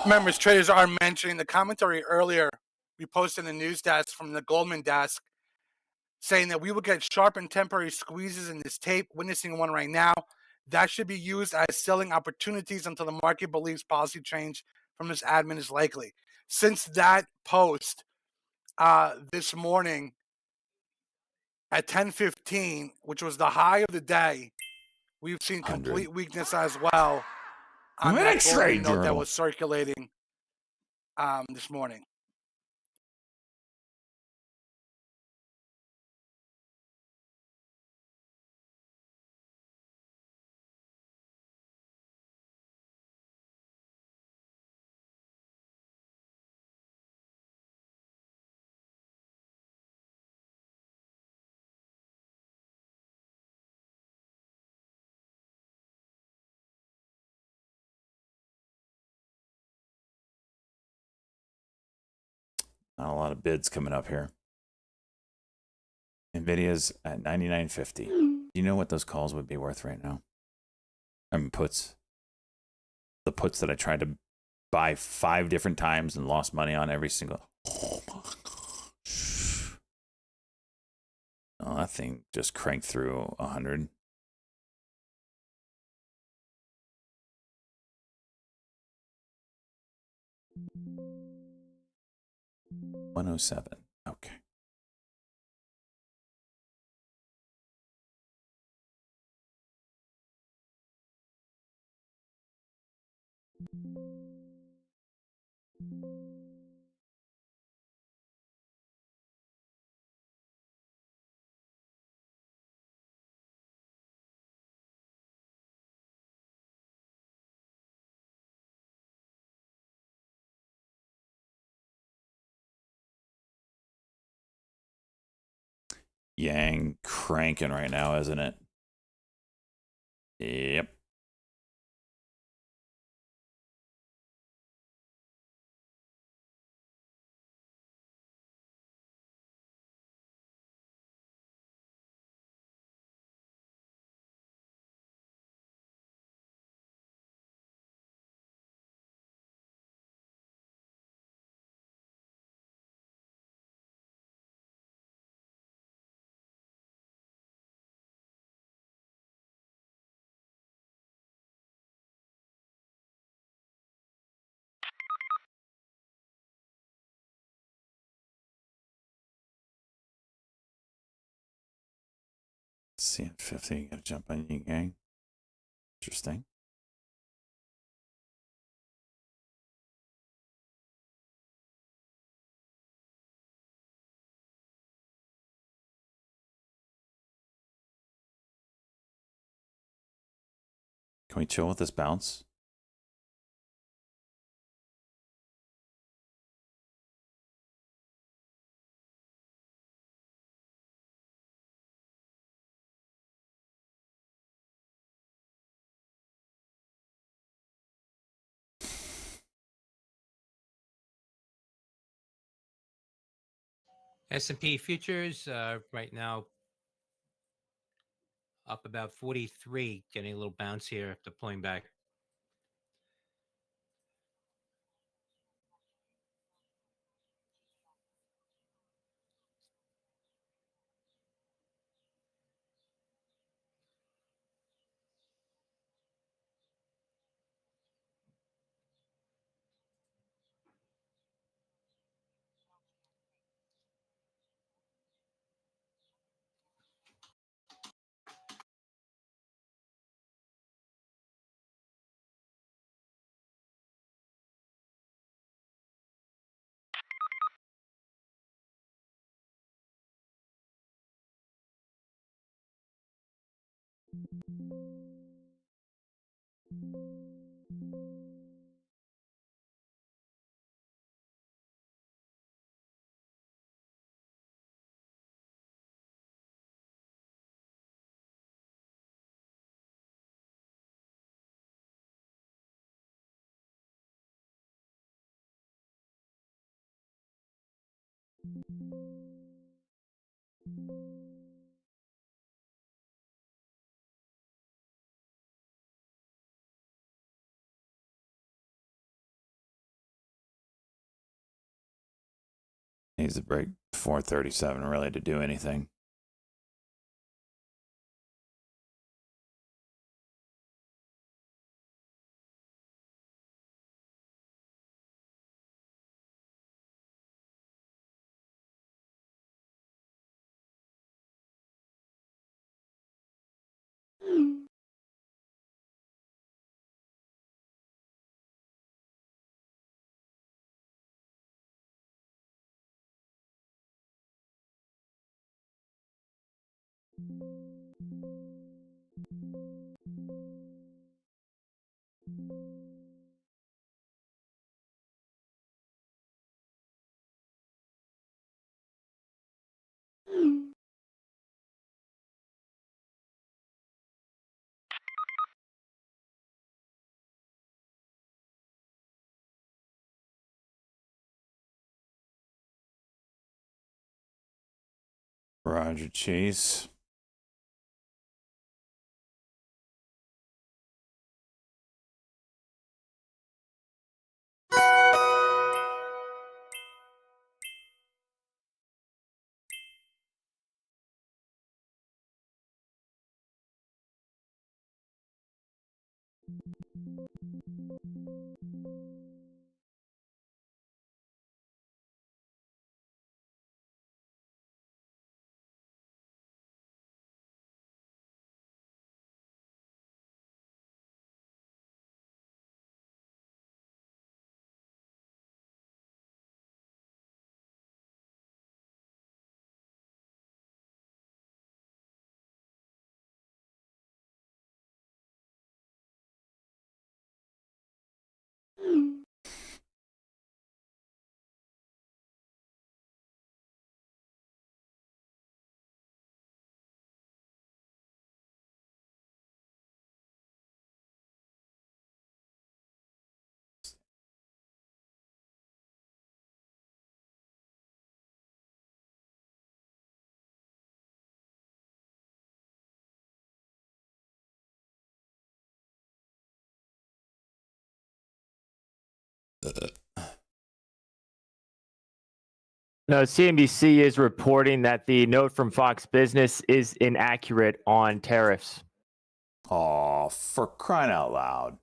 Members, traders are mentioning the commentary earlier. We posted a news desk from the Goldman desk saying that we will get sharp and temporary squeezes in this tape, witnessing one right now. That should be used as selling opportunities until the market believes policy change from this admin is likely. Since that post this morning at 10:15, which was the high of the day, we've seen 100. complete weakness as well on I'm in that a trade note that journal. was circulating this morning. Not a lot of bids coming up here. Nvidia's at 99.50. Do you know what those calls would be worth right now? I mean, puts. The puts that I tried to buy 5 different times and lost money on every single. Oh my gosh. Oh, that thing just cranked through 100. $107. Okay. Yang cranking right now, isn't it? Yep. CN50, gotta jump on Yin Yang. Interesting. Can we chill with this bounce? S&P futures right now up about 43, getting a little bounce here after pulling back. Needs to break 437 really to do anything. Roger Cheese. No, CNBC is reporting that the note from Fox Business is inaccurate on tariffs. Oh, for crying out loud.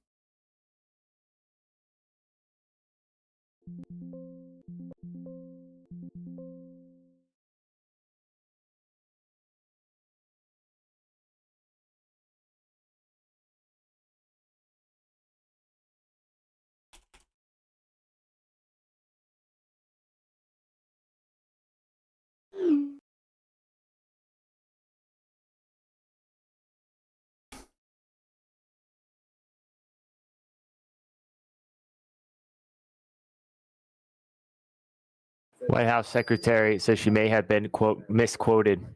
White House secretary says she may have been, quote, misquoted.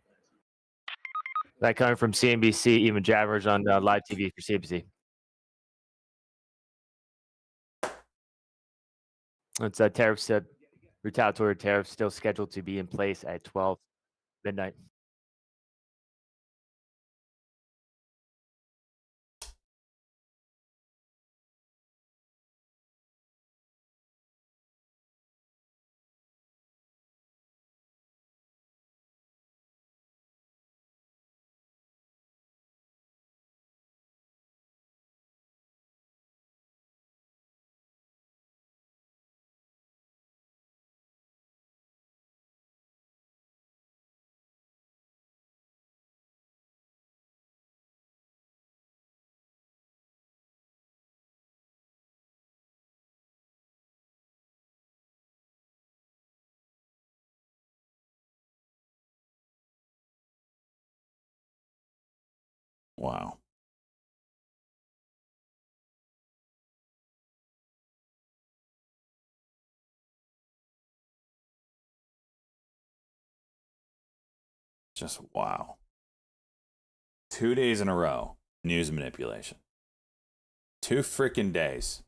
That coming from CNBC, even jabbers on live TV for CNBC. It's tariffs, retaliatory tariffs still scheduled to be in place at 12 midnight. Wow. Just wow. 2 days in a row, news manipulation. 2 freaking days.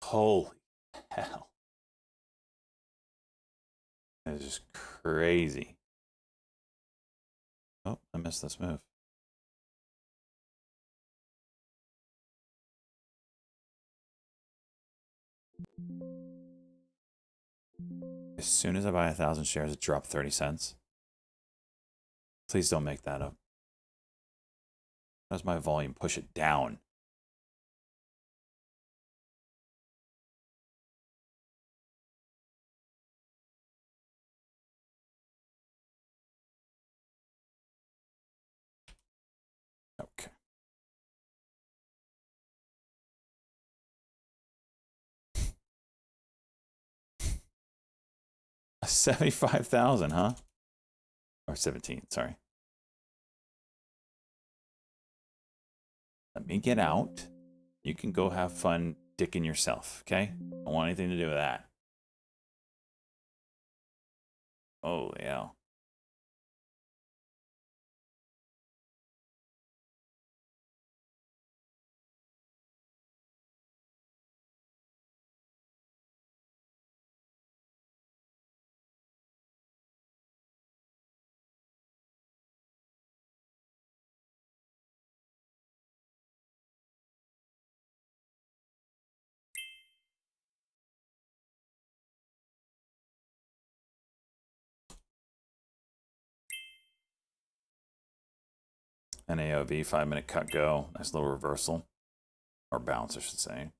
Holy hell. That is just crazy. Oh, I missed this move. As soon as I buy 1,000 shares, it dropped 30 cents. Please don't make that up. How's my volume? Push it down. Okay. 75,000, huh? Or 17, sorry. Let me get out. You can go have fun dicking yourself, okay? I don't want anything to do with that. Oh, yeah. NAOV, 5-minute cut go. Nice little reversal. Or bounce, I should say.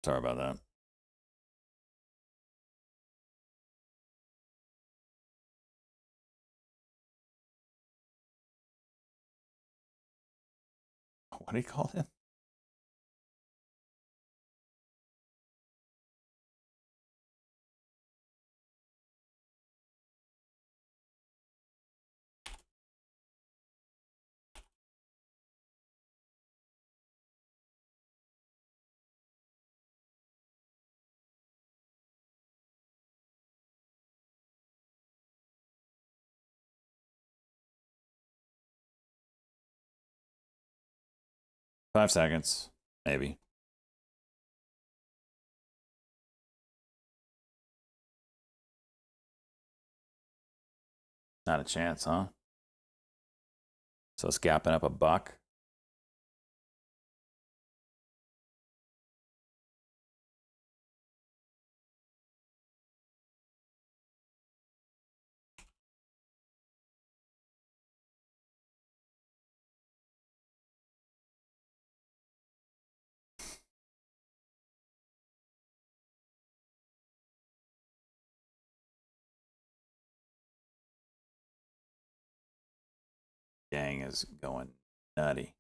Sorry about that. What do you call him? Five seconds, maybe. Not a chance, huh? So it's gapping up $1. Gang is going nutty.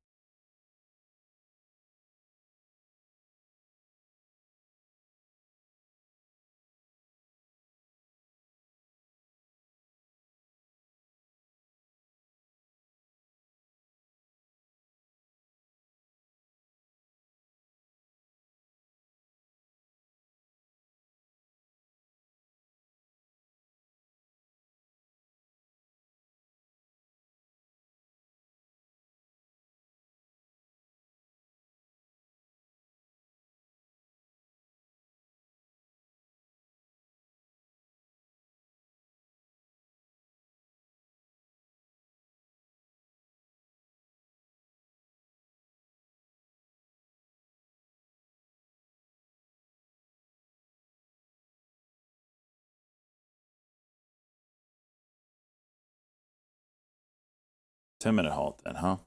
Ten-minute halt then, huh?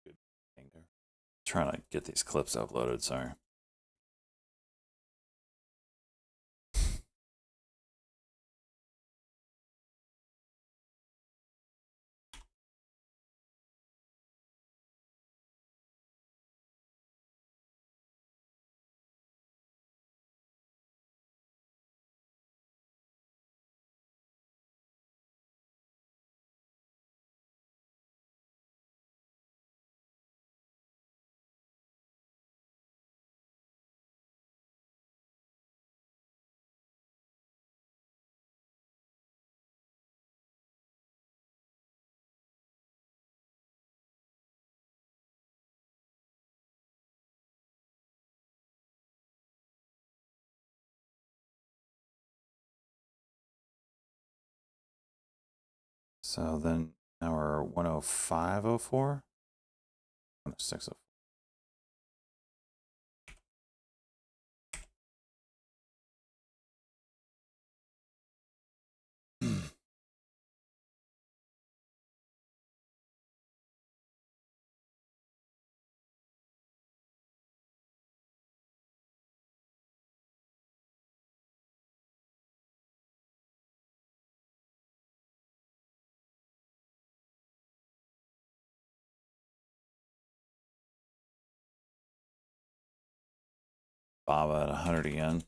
Good thing there. Trying to get these clips uploaded, sorry. So then now we're 105.04? 106.04. Baba at 100 again.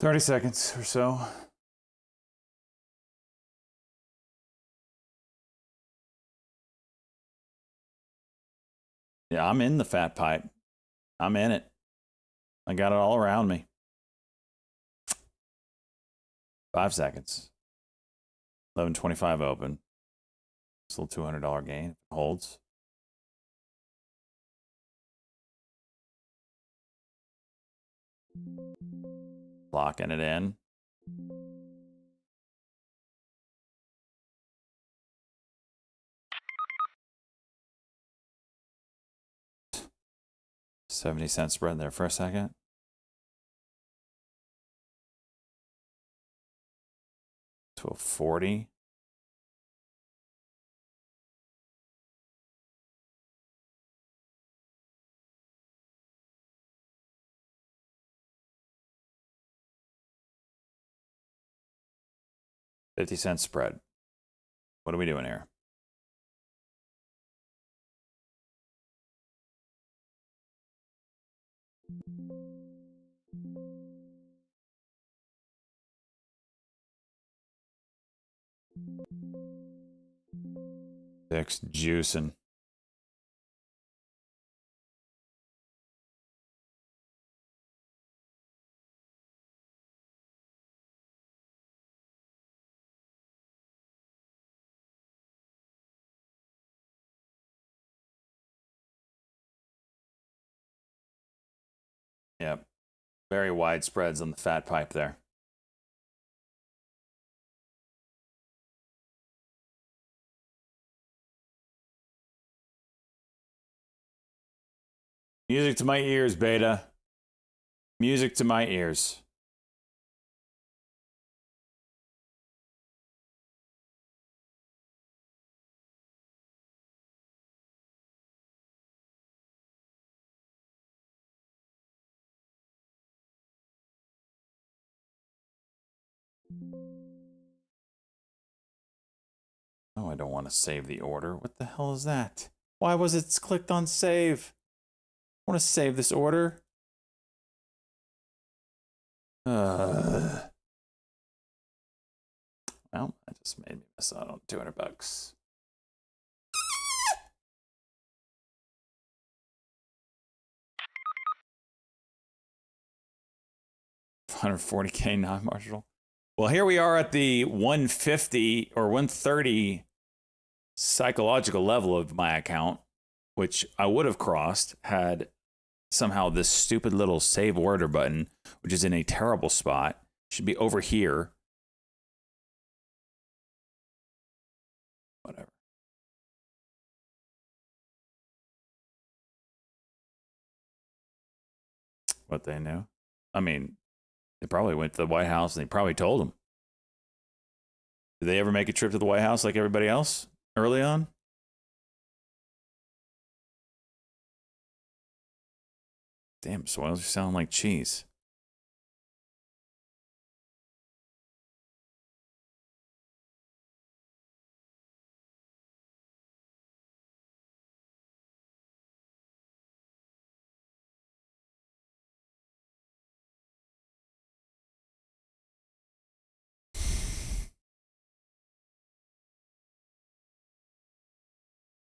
30 seconds or so. Yeah, I'm in the fat pipe. I'm in it. I got it all around me. 5 seconds. 11:25 open. Still $200 gain. If it holds. Locking it in. $0.70 spread there for a second. To a 40. $0.50 spread. What are we doing here? Fix juicing. Yep. Very wide spreads on the fat pipe there. Music to my ears, Beta. Music to my ears. Oh, I don't want to save the order. What the hell is that? Why was it clicked on save? I want to save this order. Well, that just made me miss out on $200. $140K non-marginal. Well, here we are at the 150 or 130 psychological level of my account, which I would have crossed had somehow this stupid little save order button, which is in a terrible spot, should be over here. Whatever. What they knew. I mean, they probably went to the White House and they probably told them. Did they ever make a trip to the White House like everybody else early on? Damn, Soils, you sound like cheese.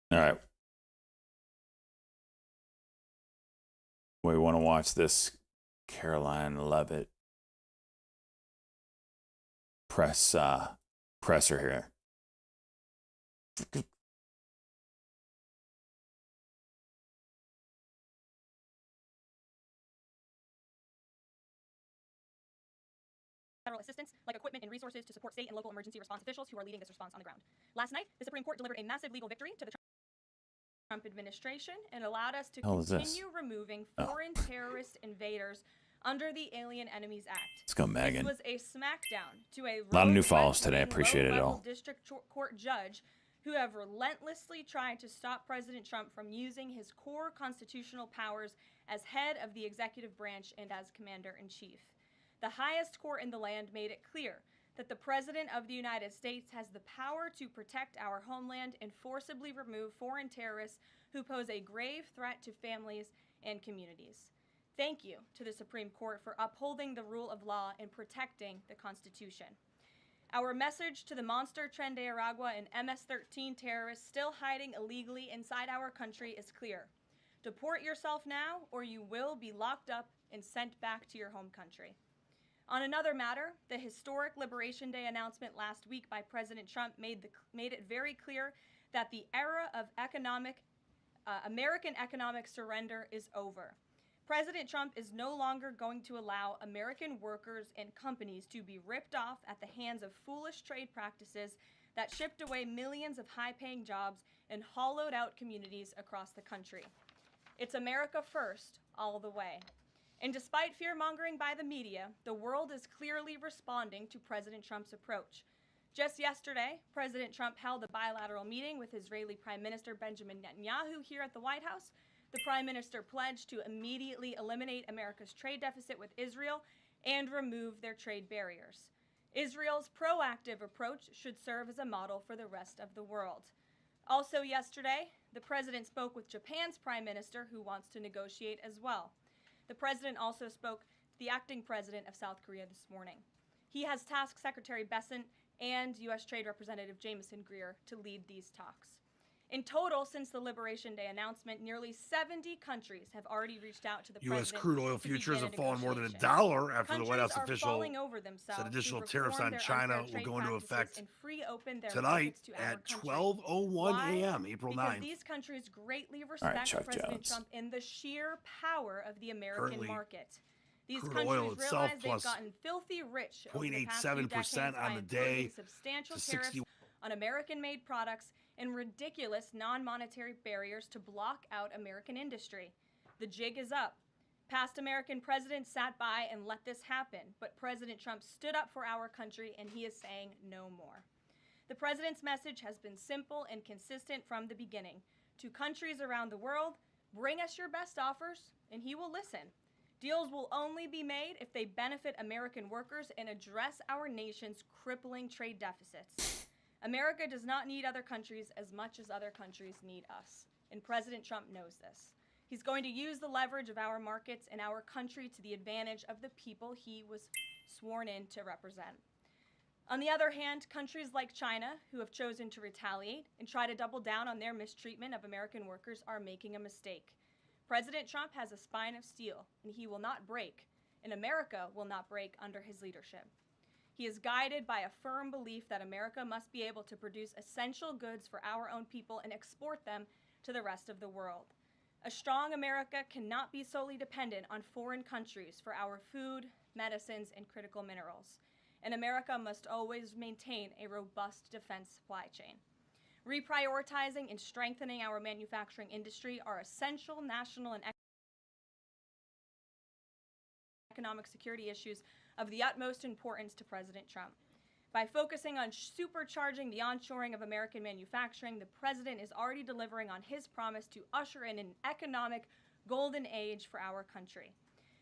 All right. We want to watch this Caroline Levitt presser here. Federal assistance, like equipment and resources to support state and local emergency response officials who are leading this response on the ground. Last night, the Supreme Court delivered a massive legal victory to the Trump administration and allowed us to continue removing foreign terrorist invaders under the Alien Enemies Act. Let's go, Megan. This was a smackdown to a lot of new follows today. I appreciate it all. District court judge who have relentlessly tried to stop President Trump from using his core constitutional powers as head of the executive branch and as commander-in-chief. The highest court in the land made it clear that the President of the United States has the power to protect our homeland and forcibly remove foreign terrorists who pose a grave threat to families and communities. Thank you to the Supreme Court for upholding the rule of law and protecting the Constitution. Our message to the monster Tren de Aragua and MS-13 terrorists still hiding illegally inside our country is clear. Deport yourself now, or you will be locked up and sent back to your home country. On another matter, the historic Liberation Day announcement last week by President Trump made it very clear that the era of American economic surrender is over. President Trump is no longer going to allow American workers and companies to be ripped off at the hands of foolish trade practices that shipped away millions of high-paying jobs and hollowed out communities across the country. It's America first, all the way. And despite fear-mongering by the media, the world is clearly responding to President Trump's approach. Just yesterday, President Trump held a bilateral meeting with Israeli Prime Minister Benjamin Netanyahu here at the White House. The Prime Minister pledged to immediately eliminate America's trade deficit with Israel and remove their trade barriers. Israel's proactive approach should serve as a model for the rest of the world. Also yesterday, the President spoke with Japan's Prime Minister, who wants to negotiate as well. The President also spoke to the acting President of South Korea this morning. He has tasked Secretary Bessent and U.S. Trade Representative Jamieson Greer to lead these talks. In total, since the Liberation Day announcement, nearly 70 countries have already reached out to the U.S. president crude oil to futures begin have fallen more than negotiation. $1 after the White House Countries are official falling over themselves said additional to tariffs reform on their China unfair will trade go into practices effect and free open their tonight markets to our at country. 12:01 Why? a.m., April Because 9th. these countries greatly right, respect Chuck President Jones. Trump and the sheer power of the American Currently, market. These crude countries oil itself realize they've plus gotten filthy rich over the past few 0.87% decades on by the imposing day substantial to tariffs 60. on American-made products and ridiculous non-monetary barriers to block out American industry. The jig is up. Past American presidents sat by and let this happen, but President Trump stood up for our country, and he is saying no more. The president's message has been simple and consistent from the beginning. To countries around the world, bring us your best offers, and he will listen. Deals will only be made if they benefit American workers and address our nation's crippling trade deficits. America does not need other countries as much as other countries need us, and President Trump knows this. He's going to use the leverage of our markets and our country to the advantage of the people he was sworn in to represent. On the other hand, countries like China, who have chosen to retaliate and try to double down on their mistreatment of American workers, are making a mistake. President Trump has a spine of steel, and he will not break, and America will not break under his leadership. He is guided by a firm belief that America must be able to produce essential goods for our own people and export them to the rest of the world. A strong America cannot be solely dependent on foreign countries for our food, medicines, and critical minerals. And America must always maintain a robust defense supply chain. Reprioritizing and strengthening our manufacturing industry are essential national and economic security issues of the utmost importance to President Trump. By focusing on supercharging the onshoring of American manufacturing, the president is already delivering on his promise to usher in an economic golden age for our country.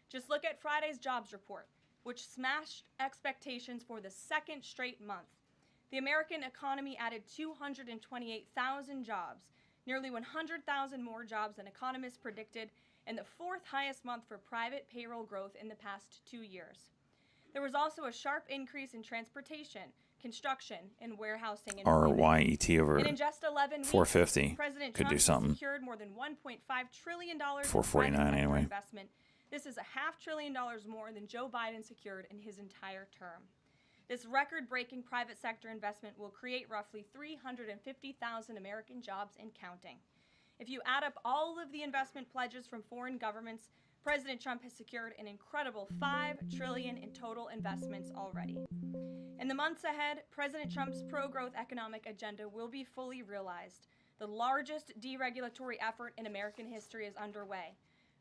Just look at Friday's jobs report, which smashed expectations for the second straight month. The American economy added 228,000 jobs, nearly 100,000 more jobs than economists predicted, and the fourth highest month for private payroll growth in the past 2 years. There was also a sharp increase in transportation, construction, and warehousing. RYET over and in just 11 weeks, 450 President could Trump do something. secured more than $1.5 trillion in 449 private sector anyway. investment. This is $500 billion more than Joe Biden secured in his entire term. This record-breaking private sector investment will create roughly 350,000 American jobs and counting. If you add up all of the investment pledges from foreign governments, President Trump has secured an incredible $5 trillion in total investments already. In the months ahead, President Trump's pro-growth economic agenda will be fully realized. The largest deregulatory effort in American history is underway.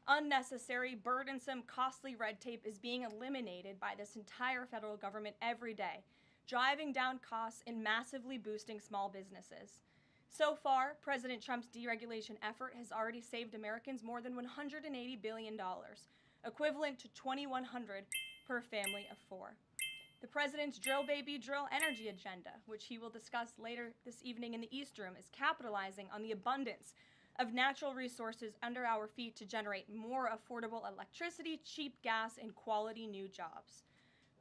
Unnecessary, burdensome, costly red tape is being eliminated by this entire federal government every day, driving down costs and massively boosting small businesses. So far, President Trump's deregulation effort has already saved Americans more than $180 billion, equivalent to $2,100 per family of 4. The president's drill baby drill energy agenda, which he will discuss later this evening in the East Room, is capitalizing on the abundance of natural resources under our feet to generate more affordable electricity, cheap gas, and quality new jobs.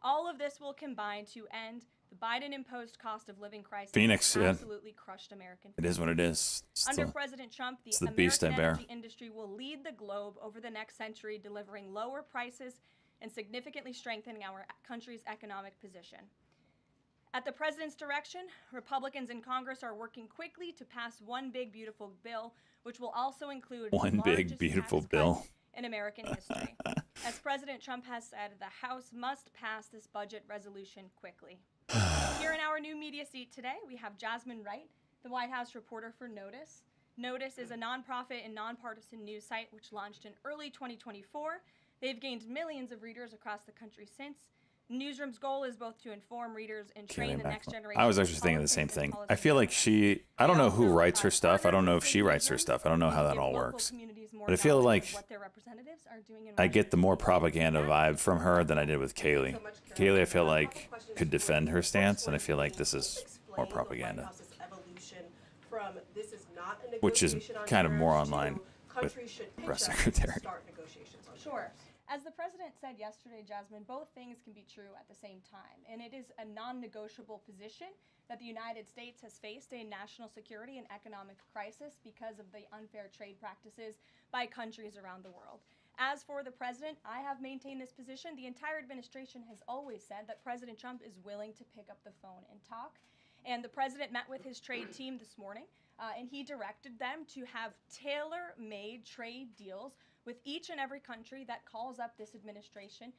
All of this will combine to end the Biden-imposed cost of living crisis Phoenix, that yeah. absolutely crushed American It is what it is. It's Under the- President Trump, it's the the beast I American bear. energy industry will lead the globe over the next century, delivering lower prices and significantly strengthening our country's economic position. At the president's direction, Republicans in Congress are working quickly to pass one big, beautiful bill, which will also include the One big, largest beautiful tax cut bill. in American history. As President Trump has said, the House must pass this budget resolution quickly. Here in our new media seat today, we have Jasmine Wright, the White House reporter for Notice. Notice is a nonprofit and nonpartisan news site which launched in early 2024. They've gained millions of readers across the country since. Newsroom's goal is both to inform readers and train the next generation. I was of actually thinking the same politics and thing. I feel like policy I don't know who also, writes her stuff. I don't know if she partner with writes her City stuff. I don't know how and that give all local works. communities more But I feel knowledge like of what their representatives are doing in I get the more Washington. propaganda vibe from her than I did with Kaylee. Kaylee, I feel like, could defend her stance, and I feel like this is more propaganda, which is kind of more online with press secretary. Sure. As the president said yesterday, Jasmine, both things can be true at the same time. And it is a non-negotiable position that the United States has faced a national security and economic crisis because of the unfair trade practices by countries around the world. As for the president, I have maintained this position. The entire administration has always said that President Trump is willing to pick up the phone and talk. And the president met with his trade team this morning, and he directed them to have tailor-made trade deals with each and every country that calls up this administration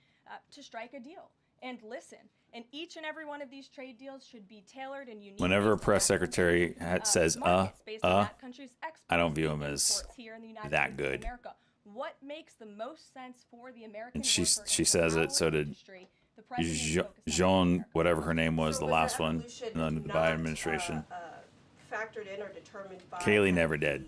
to strike a deal. And listen, and each and every one of these trade deals should be tailored and unique. Whenever a based on press that secretary country's, says, markets, based on that country's I don't exports view and him as imports here in the United that States of good. America. What makes the most sense for the American And she worker and she for says our it. So did industry, the president is focused on Jean, America. whatever her name was, the last one, and then the Biden administration. Factored in or determined by Kaylee never did.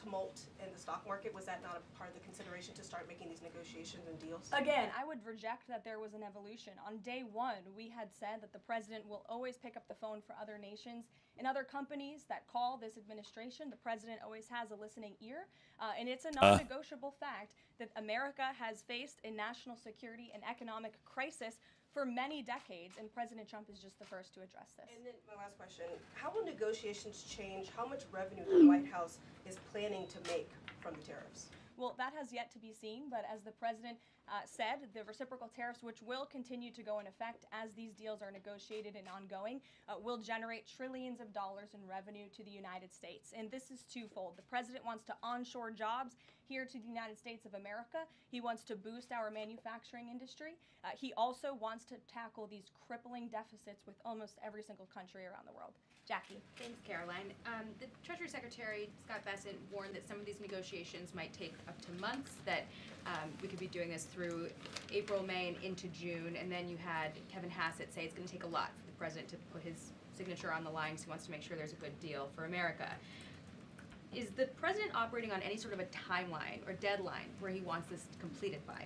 tumult in the stock market? Was that not a part of the consideration to start making these negotiations and deals? Again, I would reject that there was an evolution. On day one, we had said that the president will always pick up the phone for other nations and other companies that call this administration. The president always has a listening ear, and it's a non-negotiable fact that America has faced a national security and economic crisis for many decades, and President Trump is just the first to address this. And then my last question, how will negotiations change how much revenue the White House is planning to make from the tariffs? Well, that has yet to be seen, but as the president said, the reciprocal tariffs, which will continue to go in effect as these deals are negotiated and ongoing, will generate trillions of dollars in revenue to the United States. And this is twofold. The president wants to onshore jobs here to the United States of America. He wants to boost our manufacturing industry. He also wants to tackle these crippling deficits with almost every single country around the world. Jackie. Thanks, Caroline. The Treasury Secretary, Scott Bessent, warned that some of these negotiations might take up to months, that we could be doing this through April, May, and into June. And then you had Kevin Hassett say it's going to take a lot for the president to put his signature on the line because he wants to make sure there's a good deal for America. Is the president operating on any sort of a timeline or deadline where he wants this completed by?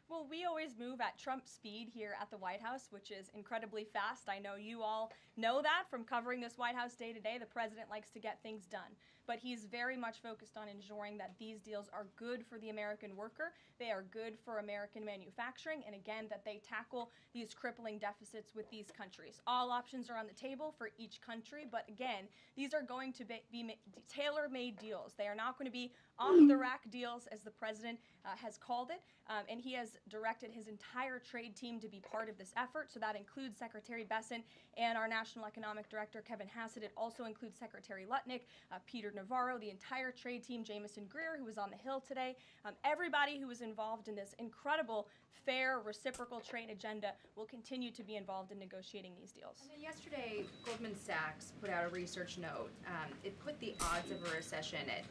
Well, we always move at Trump speed here at the White House, which is incredibly fast. I know you all know that from covering this White House day to day. The president likes to get things done, but he's very much focused on ensuring that these deals are good for the American worker, they are good for American manufacturing, and again, that they tackle these crippling deficits with these countries. All options are on the table for each country, but again, these are going to be tailor-made deals. They are not going to be off-the-rack deals, as the president has called it, and he has directed his entire trade team to be part of this effort. So that includes Secretary Bessent and our National Economic Director, Kevin Hassett. It also includes Secretary Lutnick, Peter Navarro, the entire trade team, Jamieson Greer, who was on the Hill today. Everybody who was involved in this incredible, fair, reciprocal trade agenda will continue to be involved in negotiating these deals. And then yesterday, Goldman Sachs put out a research note. It put the odds of a recession at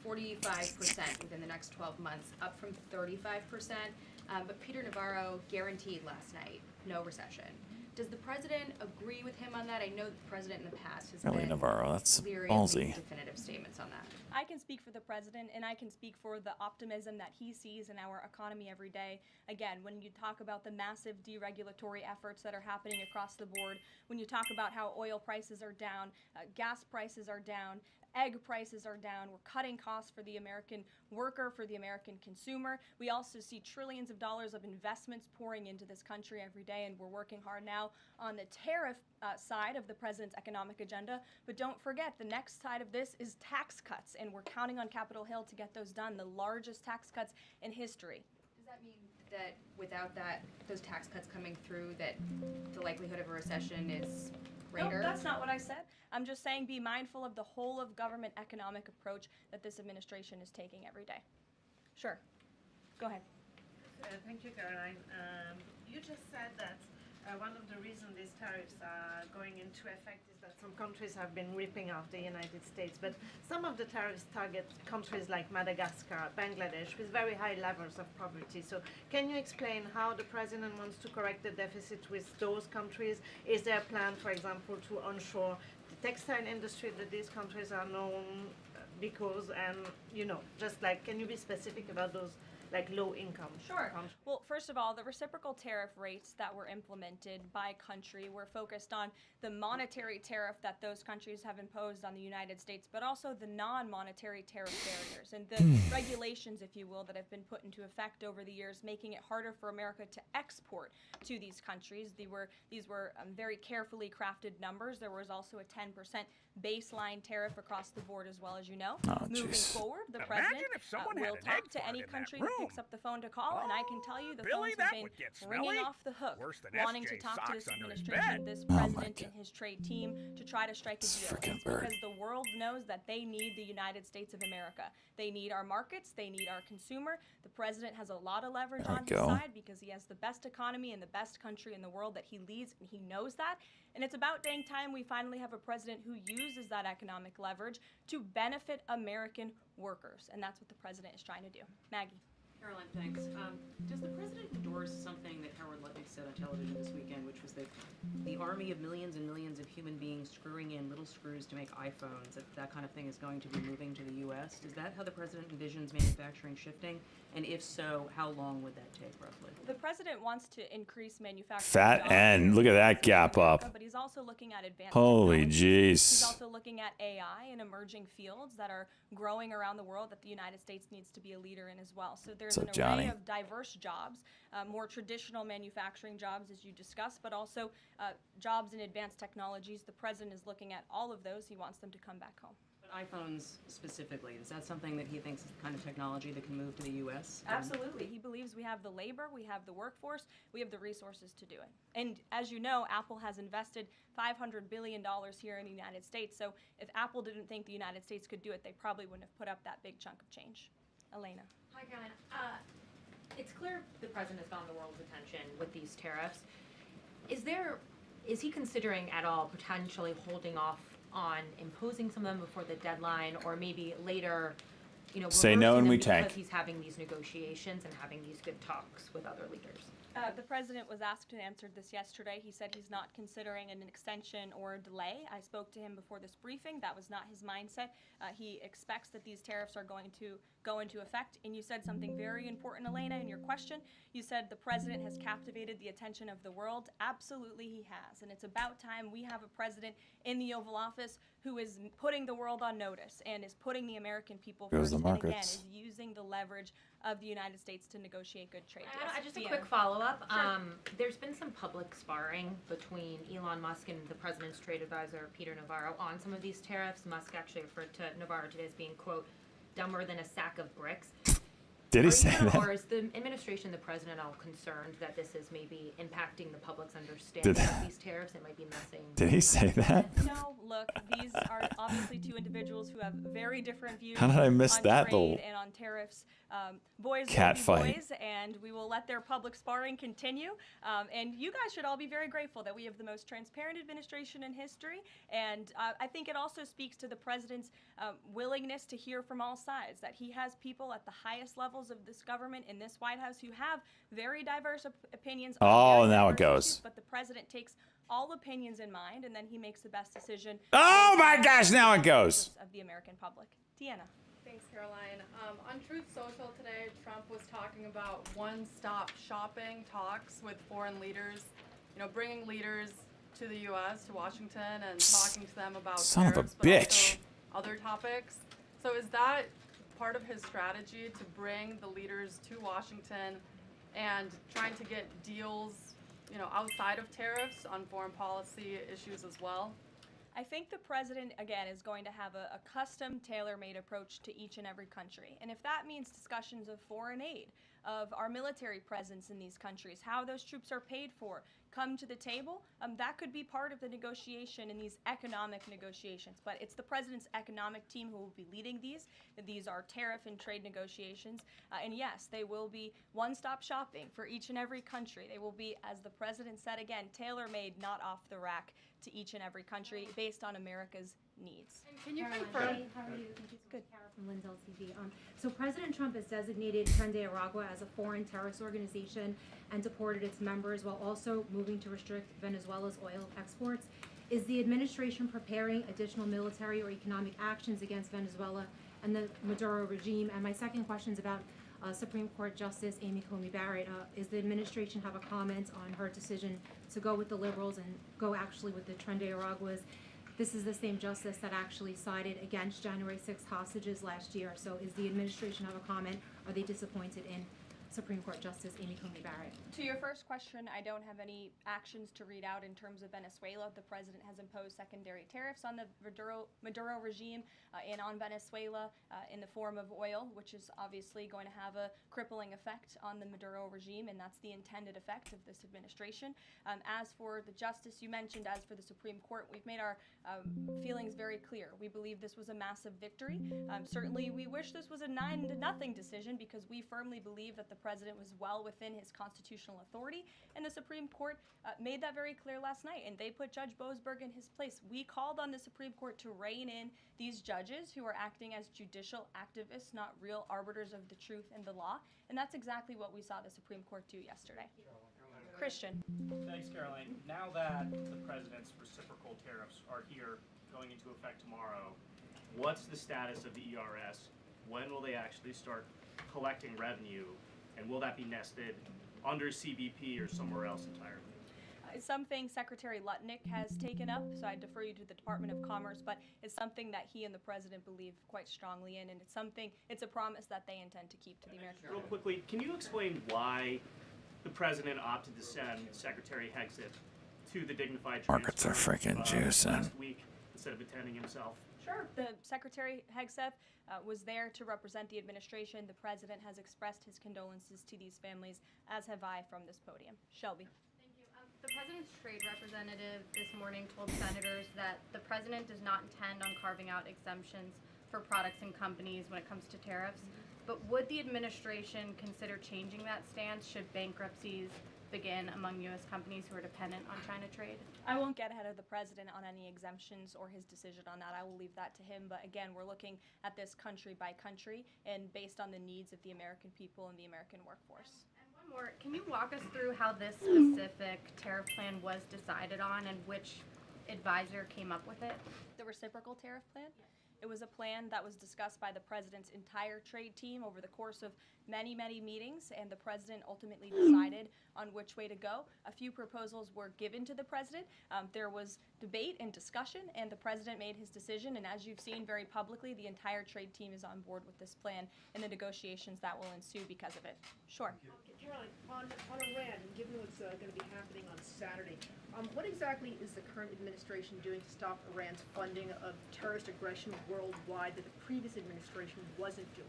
45% within the next 12 months, up from 35%. But Peter Navarro guaranteed last night no recession. Does the president agree with him on that? I know the president in the past has Really, been Navarro, that's leery of ballsy. making definitive statements on that. I can speak for the president, and I can speak for the optimism that he sees in our economy every day. Again, when you talk about the massive deregulatory efforts that are happening across the board, when you talk about how oil prices are down, gas prices are down, Egg prices are down. We're cutting costs for the American worker, for the American consumer. We also see trillions of dollars of investments pouring into this country every day, and we're working hard now on the tariff side of the president's economic agenda. But don't forget, the next side of this is tax cuts, and we're counting on Capitol Hill to get those done, the largest tax cuts in history. Does that mean that without those tax cuts coming through, that the likelihood of a recession is greater? No, that's not what I said. I'm just saying be mindful of the whole of government economic approach that this administration is taking every day. Sure. Go ahead. Thank you, Caroline. You just said that one of the reasons these tariffs are going into effect is that some countries have been ripping off the United States, but some of the tariffs target countries like Madagascar, Bangladesh, with very high levels of poverty. So can you explain how the president wants to correct the deficit with those countries? Is there a plan, for example, to onshore the textile industry that these countries are known because, and just like, can you be specific about those like low income? Sure. Well, first of all, the reciprocal tariff rates that were implemented by country were focused on the monetary tariff that those countries have imposed on the United States, but also the non-monetary tariff barriers and the regulations, if you will, that have been put into effect over the years, making it harder for America to export to these countries. These were very carefully crafted numbers. There was also a 10% baseline tariff across the board as well, as you know. Moving forward, the president will talk to any country who picks up the phone to call, and I can tell you the phones have been ringing off the hook, wanting to talk to this administration, this president, and his trade team to try to strike a deal. It's because the world knows that they need the United States of America. They need our markets. They need our consumer. The president has a lot of leverage on his side because he has the best economy and the best country in the world that he leads, and he knows that. And it's about dang time we finally have a president who uses that economic leverage to benefit American workers. And that's what the president is trying to do. Maggie. Caroline, thanks. Does the president endorse something that Howard Lutnick said on television this weekend, which was that the army of millions and millions of human beings screwing in little screws to make iPhones, that kind of thing is going to be moving to the U.S.? Is that how the president envisions manufacturing shifting? And if so, how long would that take, roughly? The president wants to increase manufacturing. Fat end. Look at that gap up. But he's also looking at advanced Holy technology. jeez. He's also looking at AI and emerging fields that are growing around the world that the United States needs to be a leader in as well. So there's an array of diverse jobs, more traditional manufacturing jobs, as you discussed, but also jobs in advanced technologies. The president is looking at all of those. He wants them to come back home. iPhones specifically, is that something that he thinks is the kind of technology that can move to the U.S.? Absolutely. He believes we have the labor, we have the workforce, we have the resources to do it. And as you know, Apple has invested $500 billion here in the United States. So if Apple didn't think the United States could do it, they probably wouldn't have put up that big chunk of change. Elena. Hi, Caroline. It's clear the president has gotten the world's attention with these tariffs. Is he considering at all potentially holding off on imposing some of them before the deadline, or maybe later, say no and we tank, because he's having these negotiations and having these good talks with other leaders? The president was asked and answered this yesterday. He said he's not considering an extension or a delay. I spoke to him before this briefing. That was not his mindset. He expects that these tariffs are going to go into effect. And you said something very important, Elena, in your question. You said the president has captivated the attention of the world. Absolutely he has. And it's about time we have a president in the Oval Office who is putting the world on notice and is putting the American people first, and again, is using the leverage of the United States to negotiate good trade deals. Just a quick follow-up. Sure. There's been some public sparring between Elon Musk and the president's trade advisor, Peter Navarro, on some of these tariffs. Musk actually referred to Navarro today as being, quote, dumber than a sack of bricks. Did he say that? Or is the administration, the president, all concerned that this is maybe impacting the public's understanding of these tariffs? It might be messing. Did he say that? No, look, these are obviously two individuals who have very different views How did I miss on that trade little and on tariffs. Boys cat will be fight? boys, and we will let their public sparring continue. And you guys should all be very grateful that we have the most transparent administration in history. And I think it also speaks to the president's willingness to hear from all sides, that he has people at the highest levels of this government in this White House who have very diverse opinions. Oh, now it goes. Issues, but the president takes all opinions in mind, and then he makes the best decision. Oh my gosh, now it goes. Of the American public. Deanna. Thanks, Caroline. On Truth Social today, Trump was talking about one-stop shopping talks with foreign leaders, bringing leaders to the U.S., to Washington, and talking to them about Son of a tariffs, but bitch. also other topics. So is that part of his strategy to bring the leaders to Washington and trying to get deals, outside of tariffs on foreign policy issues as well? I think the president, again, is going to have a custom, tailor-made approach to each and every country. And if that means discussions of foreign aid, of our military presence in these countries, how those troops are paid for, come to the table, that could be part of the negotiation in these economic negotiations. But it's the president's economic team who will be leading these. These are tariff and trade negotiations. And yes, they will be one-stop shopping for each and every country. They will be, as the president said again, tailor-made, not off the rack, to each and every country based on America's needs. Can you Caroline, confirm? hey, how are you? Thank you so Good. much, Kara from Lindsay TV. So President Trump has designated Tren de Aragua as a foreign terrorist organization and deported its members while also moving to restrict Venezuela's oil exports. Is the administration preparing additional military or economic actions against Venezuela and the Maduro regime? And my second question is about Supreme Court Justice Amy Coney Barrett. Is the administration have a comment on her decision to go with the liberals and go actually with the Tren de Araguas? This is the same justice that actually sided against January 6th hostages last year. So is the administration have a comment? Are they disappointed in Supreme Court Justice Amy Coney Barrett? To your first question, I don't have any actions to read out in terms of Venezuela. The president has imposed secondary tariffs on the Maduro regime and on Venezuela in the form of oil, which is obviously going to have a crippling effect on the Maduro regime, and that's the intended effect of this administration. As for the justice you mentioned, as for the Supreme Court, we've made our feelings very clear. We believe this was a massive victory. Certainly, we wish this was a 9-0 decision because we firmly believe that the president was well within his constitutional authority, and the Supreme Court made that very clear last night, and they put Judge Boasberg in his place. We called on the Supreme Court to rein in these judges who are acting as judicial activists, not real arbiters of the truth and the law, and that's exactly what we saw the Supreme Court do yesterday. Christian. Thanks, Caroline. Now that the president's reciprocal tariffs are here, going into effect tomorrow, what's the status of the ERS? When will they actually start collecting revenue? And will that be nested under CBP or somewhere else entirely? It's something Secretary Lutnick has taken up, so I defer you to the Department of Commerce, but it's something that he and the president believe quite strongly in, and it's a promise that they intend to keep to the American people. Real quickly, can you explain why the president opted to send Secretary Hegseth to the dignified Markets are freaking juicing. last week instead of attending himself? Sure. The Secretary Hegseth was there to represent the administration. The president has expressed his condolences to these families, as have I from this podium. Shelby. Thank you. The president's trade representative this morning told senators that the president does not intend on carving out exemptions for products and companies when it comes to tariffs. But would the administration consider changing that stance should bankruptcies begin among U.S. companies who are dependent on China trade? I won't get ahead of the president on any exemptions or his decision on that. I will leave that to him. But again, we're looking at this country by country and based on the needs of the American people and the American workforce. And one more, can you walk us through how this specific tariff plan was decided on and which advisor came up with it? The reciprocal tariff plan? It was a plan that was discussed by the president's entire trade team over the course of many, many meetings, and the president ultimately decided on which way to go. A few proposals were given to the president. There was debate and discussion, and the president made his decision, and as you've seen very publicly, the entire trade team is on board with this plan and the negotiations that will ensue because of it. Sure. Caroline, on Iran, and given what's going to be happening on Saturday, what exactly is the current administration doing to stop Iran's funding of terrorist aggression worldwide that the previous administration wasn't doing?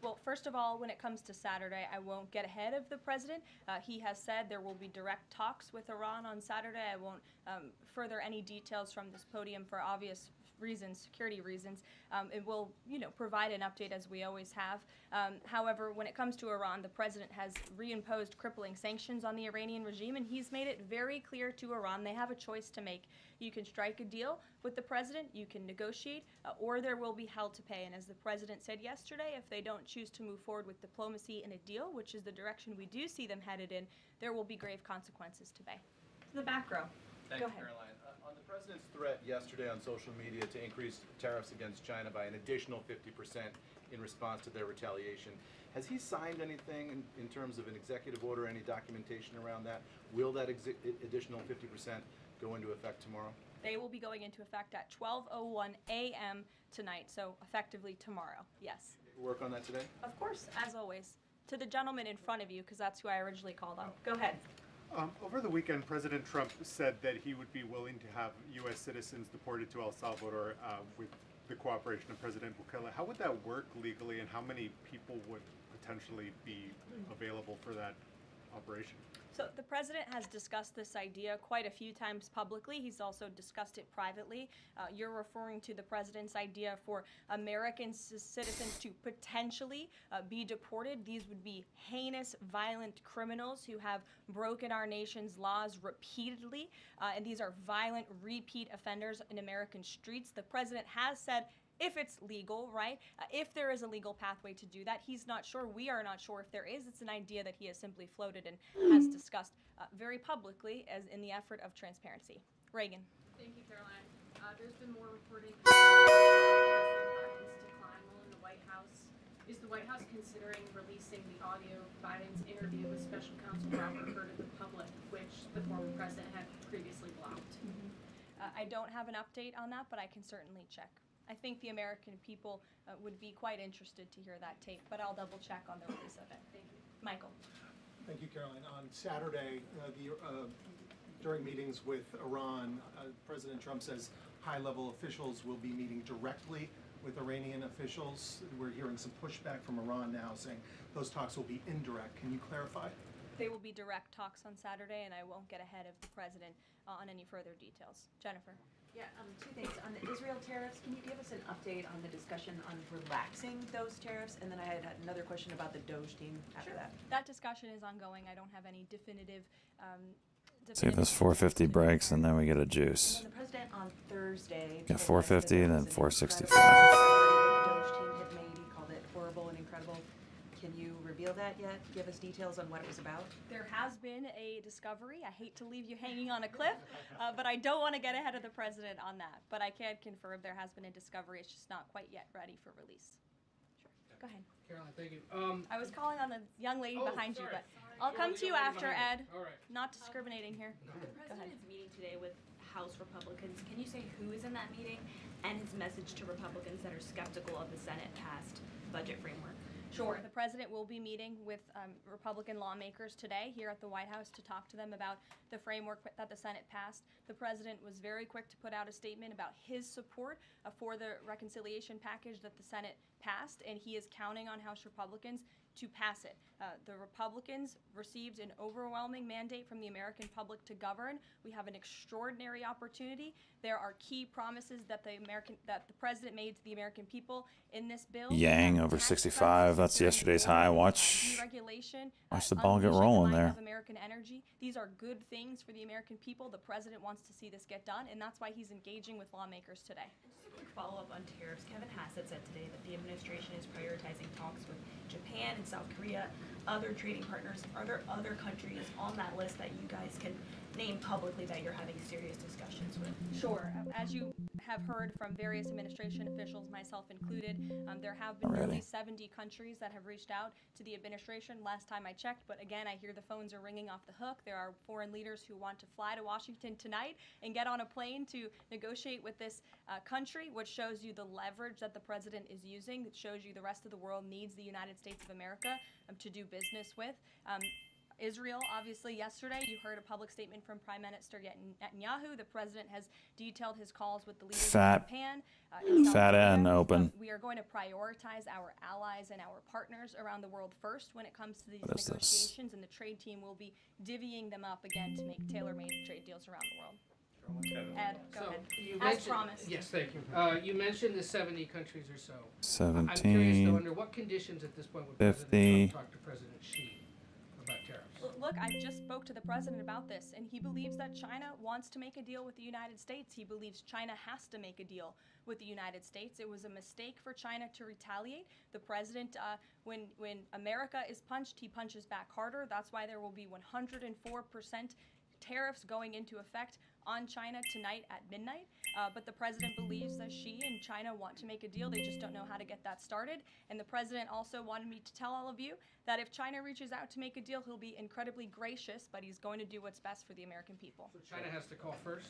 Well, first of all, when it comes to Saturday, I won't get ahead of the president. He has said there will be direct talks with Iran on Saturday. I won't further any details from this podium for obvious reasons, security reasons. It will, provide an update as we always have. However, when it comes to Iran, the president has reimposed crippling sanctions on the Iranian regime, and he's made it very clear to Iran they have a choice to make. You can strike a deal with the president, you can negotiate, or there will be hell to pay. And as the president said yesterday, if they don't choose to move forward with diplomacy and a deal, which is the direction we do see them headed in, there will be grave consequences to pay. To the back row. Thank Go you, ahead. Caroline. On the president's threat yesterday on social media to increase tariffs against China by an additional 50% in response to their retaliation, has he signed anything in terms of an executive order, any documentation around that? Will that additional 50% go into effect tomorrow? They will be going into effect at 12:01 a.m. tonight, so effectively tomorrow. Yes. Work on that today? Of course, as always. To the gentleman in front of you, because that's who I originally called on. Go ahead. Over the weekend, President Trump said that he would be willing to have U.S. citizens deported to El Salvador with the cooperation of President Bukele. How would that work legally, and how many people would potentially be available for that operation? So the president has discussed this idea quite a few times publicly. He's also discussed it privately. You're referring to the president's idea for American citizens to potentially be deported. These would be heinous, violent criminals who have broken our nation's laws repeatedly, and these are violent, repeat offenders in American streets. The president has said, if it's legal, right? If there is a legal pathway to do that, he's not sure. We are not sure if there is. It's an idea that he has simply floated and has discussed very publicly as in the effort of transparency. Reagan. Thank you, Caroline. There's been more reporting President Biden's decline while in the White House. Is the White House considering releasing the audio of Biden's interview with Special Counsel Robert Hur to the public, which the former president had previously blocked? I don't have an update on that, but I can certainly check. I think the American people would be quite interested to hear that tape, but I'll double check on the release of it. Thank you. Michael. Thank you, Caroline. On Saturday, during meetings with Iran, President Trump says high-level officials will be meeting directly with Iranian officials. We're hearing some pushback from Iran now saying those talks will be indirect. Can you clarify? They will be direct talks on Saturday, and I won't get ahead of the president on any further details. Jennifer. Yeah, two things. On the Israel tariffs, can you give us an update on the discussion on relaxing those tariffs? And then I had another question about the Doge team after that. That discussion is ongoing. I don't have any definitive. See if this 450 breaks, and then we get a juice. And the president on Thursday. Yeah, 450 and then 465. The Doge team had made, he called it horrible and incredible. Can you reveal that yet? Give us details on what it was about? There has been a discovery. I hate to leave you hanging on a cliff, but I don't want to get ahead of the president on that. But I can confirm there has been a discovery. It's just not quite yet ready for release. Sure. Go ahead. Caroline, thank you. I was calling on the young lady behind you, sorry. but I'll come to you after, Ed. All right. Not discriminating here. The president is meeting today with House Republicans. Can you say who is in that meeting and his message to Republicans that are skeptical of the Senate-passed budget framework? Sure. The president will be meeting with Republican lawmakers today here at the White House to talk to them about the framework that the Senate passed. The president was very quick to put out a statement about his support for the reconciliation package that the Senate passed, and he is counting on House Republicans to pass it. The Republicans received an overwhelming mandate from the American public to govern. We have an extraordinary opportunity. There are key promises that the president made to the American people in this bill. Yang over 65. That's yesterday's high. Watch the ball get rolling there. Of American energy. These are good things for the American people. The president wants to see this get done, and that's why he's engaging with lawmakers today. Just a quick follow-up on tariffs. Kevin Hassett said today that the administration is prioritizing talks with Japan and South Korea, other trading partners. Are there other countries on that list that you guys can name publicly that you're having serious discussions with? Sure. As you have heard from various administration officials, myself included, there have been nearly 70 countries that have reached out to the administration last time I checked, but again, I hear the phones are ringing off the hook. There are foreign leaders who want to fly to Washington tonight and get on a plane to negotiate with this country, which shows you the leverage that the president is using. It shows you the rest of the world needs the United States of America to do business with. Israel, obviously, yesterday, you heard a public statement from Prime Minister Netanyahu. The president has detailed his calls with the leaders of Japan. Fat and open. We are going to prioritize our allies and our partners around the world first when it comes to these negotiations, and the trade team will be divvying them up again to make tailor-made trade deals around the world. Ed, go ahead. As promised. Yes, thank you. You mentioned the 70 countries or so. 17. I'm curious, though, under what conditions at this point would 50. President Trump talk to President Xi about tariffs? Look, I just spoke to the president about this, and he believes that China wants to make a deal with the United States. He believes China has to make a deal with the United States. It was a mistake for China to retaliate. The president, when America is punched, he punches back harder. That's why there will be 104% tariffs going into effect on China tonight at midnight. But the president believes that Xi and China want to make a deal. They just don't know how to get that started. And the president also wanted me to tell all of you that if China reaches out to make a deal, he'll be incredibly gracious, but he's going to do what's best for the American people. So China has to call first?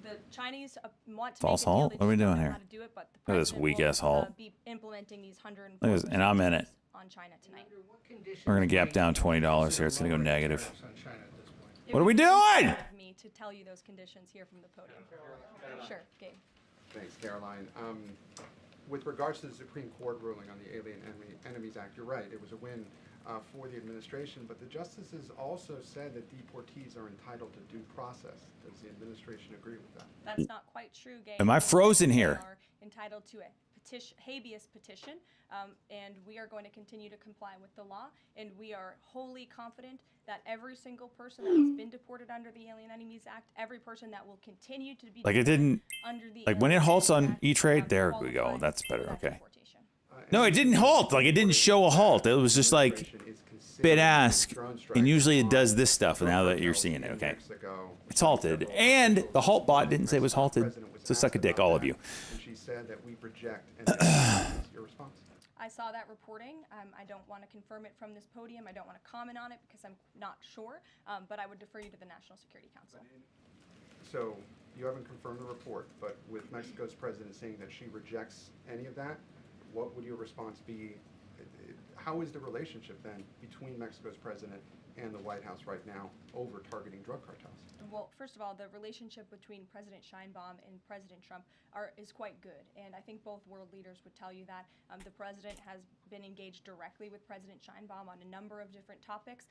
The Chinese want to False make a deal. halt? They What are we just don't doing know here? how to do it, but the Look at this president weak will, ass halt. be implementing these 104 Look at this, and I'm in it. on China tonight. We're gonna gap down $20 here. It's gonna go negative. It What are would we be doing? nice of me to tell you those conditions here from the podium. Sure, Gabe. Thanks, Caroline. With regards to the Supreme Court ruling on the Alien Enemies Act, you're right, it was a win for the administration, but the justices also said that deportees are entitled to due process. Does the administration agree with that? That's not quite true, Gabe. Am I frozen here? They are entitled to a habeas petition, and we are going to continue to comply with the law, and we are wholly confident that every single person that has been deported under the Alien Enemies Act, every person that will continue to be Like it deported didn't, under the like when it Alien halts Enemies on Act, E-Trade, there we qualify go. That's for better. that Okay. deportation. No, it didn't halt. Like it didn't show a halt. It was just like bid ask, and usually it does this stuff. Now that you're seeing it, okay, it's halted, and the halt bot didn't say it was halted. So suck a dick, all of you. And she said that we reject and your response? I saw that reporting. I don't want to confirm it from this podium. I don't want to comment on it because I'm not sure, but I would defer you to the National Security Council. So you haven't confirmed the report, but with Mexico's president saying that she rejects any of that, what would your response be? How is the relationship then between Mexico's president and the White House right now over targeting drug cartels? Well, first of all, the relationship between President Sheinbaum and President Trump is quite good, and I think both world leaders would tell you that. The president has been engaged directly with President Sheinbaum on a number of different topics,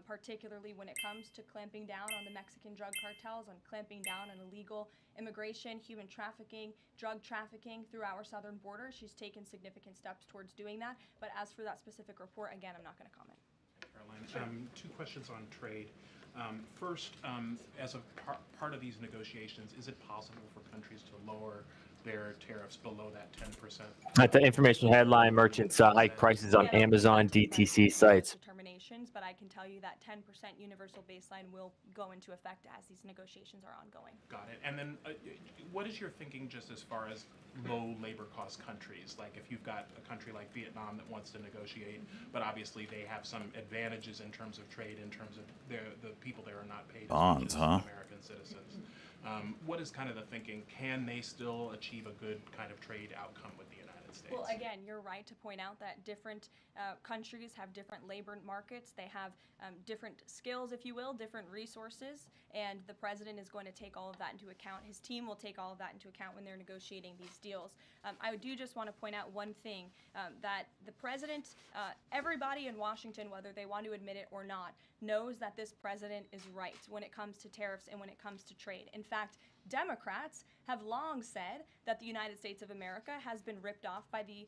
particularly when it comes to clamping down on the Mexican drug cartels, on clamping down on illegal immigration, human trafficking, drug trafficking through our southern border. She's taken significant steps towards doing that, but as for that specific report, again, I'm not going to comment. Caroline, two questions on trade. First, as a part of these negotiations, is it possible for countries to lower their tariffs below that 10%? At the information headline, merchants hike prices on Amazon DTC sites. Determinations, but I can tell you that 10% universal baseline will go into effect as these negotiations are ongoing. Got it. And then what is your thinking just as far as low labor cost countries? Like if you've got a country like Vietnam that wants to negotiate, but obviously they have some advantages in terms of trade, in terms of the people there are not paid as much Bonds, as huh? American citizens. What is kind of the thinking? Can they still achieve a good kind of trade outcome with the United States? Well, again, you're right to point out that different countries have different labor markets. They have different skills, if you will, different resources, and the president is going to take all of that into account. His team will take all of that into account when they're negotiating these deals. I do just want to point out one thing, that the president, everybody in Washington, whether they want to admit it or not, knows that this president is right when it comes to tariffs and when it comes to trade. In fact, Democrats have long said that the United States of America has been ripped off by the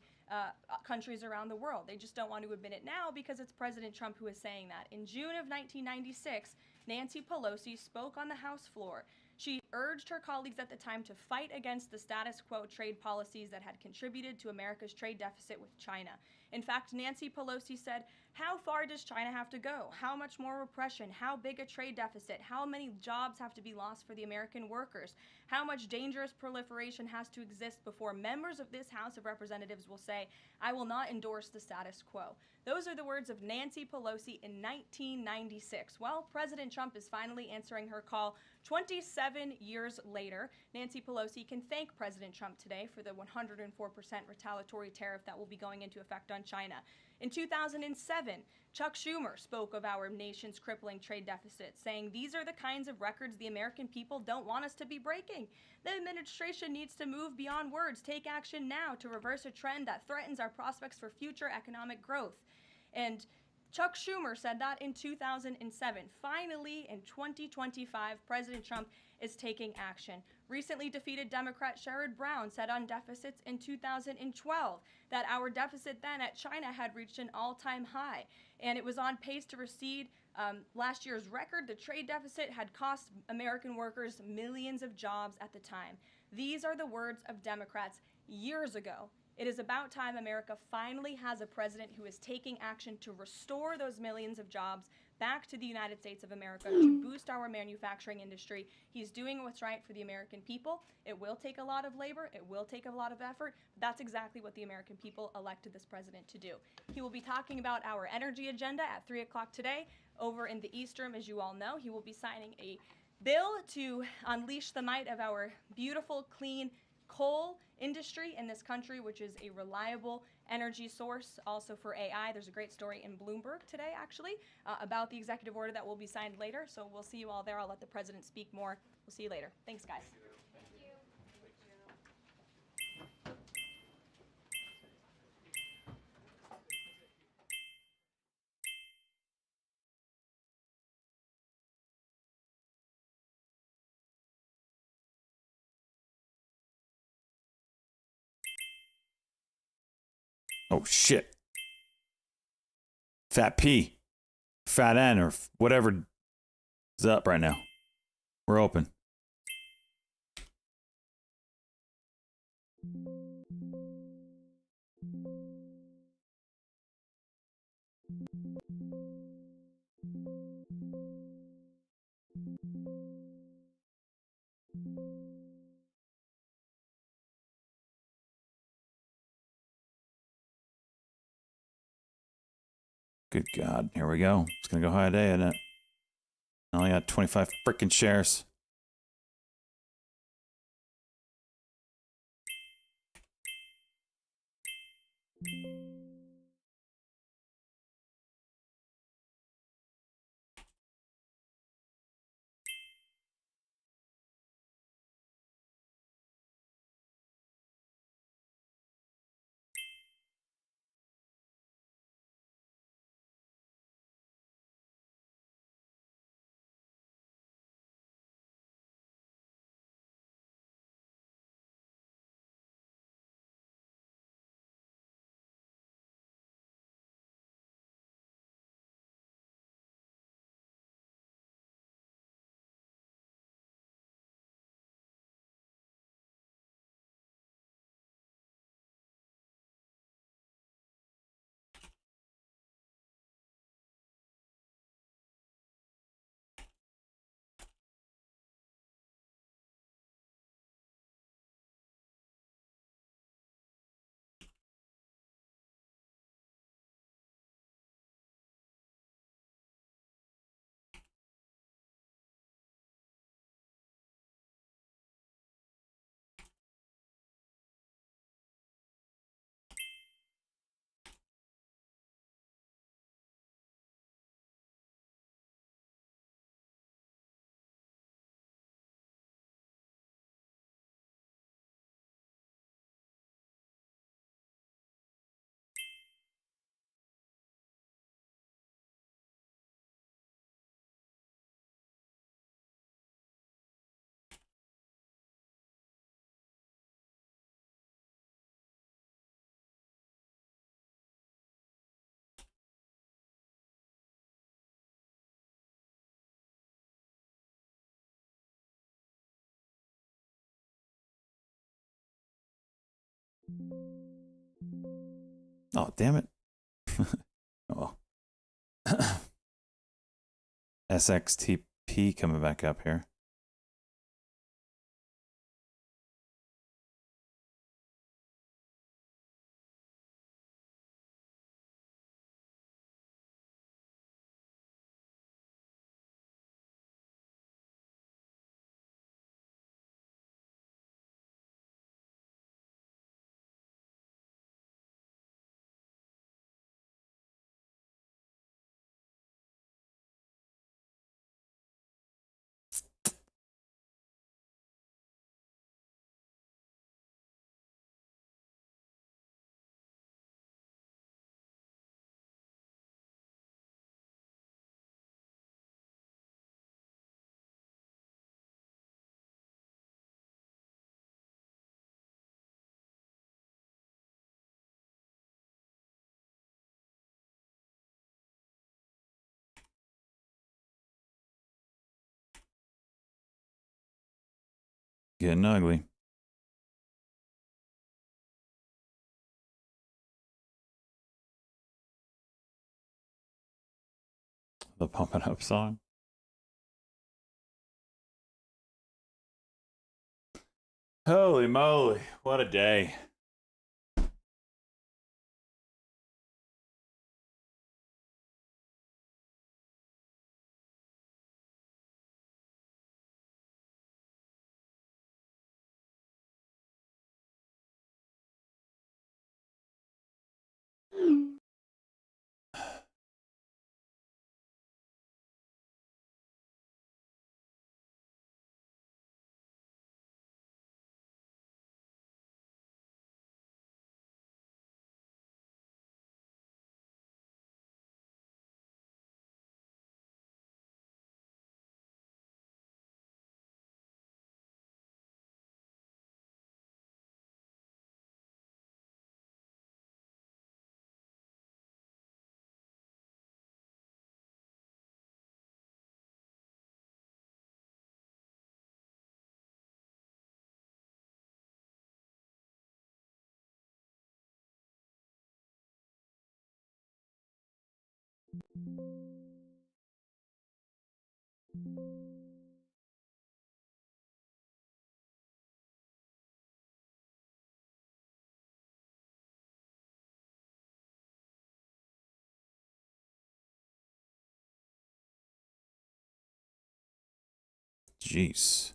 countries around the world. They just don't want to admit it now because it's President Trump who is saying that. In June of 1996, Nancy Pelosi spoke on the House floor. She urged her colleagues at the time to fight against the status quo trade policies that had contributed to America's trade deficit with China. In fact, Nancy Pelosi said, "How far does China have to go? How much more repression? How big a trade deficit? How many jobs have to be lost for the American workers? How much dangerous proliferation has to exist before members of this House of Representatives will say, 'I will not endorse the status quo'?" Those are the words of Nancy Pelosi in 1996. Well, President Trump is finally answering her call 27 years later. Nancy Pelosi can thank President Trump today for the 104% retaliatory tariff that will be going into effect on China. In 2007, Chuck Schumer spoke of our nation's crippling trade deficit, saying these are the kinds of records the American people don't want us to be breaking. The administration needs to move beyond words, take action now to reverse a trend that threatens our prospects for future economic growth. And Chuck Schumer said that in 2007. Finally, in 2025, President Trump is taking action. Recently defeated Democrat Sherrod Brown said on deficits in 2012 that our deficit then at China had reached an all-time high, and it was on pace to recede last year's record. The trade deficit had cost American workers millions of jobs at the time. These are the words of Democrats years ago. It is about time America finally has a president who is taking action to restore those millions of jobs back to the United States of America to boost our manufacturing industry. He's doing what's right for the American people. It will take a lot of labor. It will take a lot of effort. But that's exactly what the American people elected this president to do. He will be talking about our energy agenda at 3 o'clock today over in the East Room. As you all know, he will be signing a bill to unleash the might of our beautiful, clean coal industry in this country, which is a reliable energy source also for AI. There's a great story in Bloomberg today, actually, about the executive order that will be signed later. So we'll see you all there. I'll let the president speak more. We'll see you later. Thanks, guys. Oh, shit. Fat P. Fat N or whatever is up right now. We're open. Good God. Here we go. It's going to go high today, isn't it? I only got 25 freaking shares. Oh, damn it. Oh. SXTP coming back up here. Getting ugly. The Pump It Up song. Holy moly, what a day. Jeez.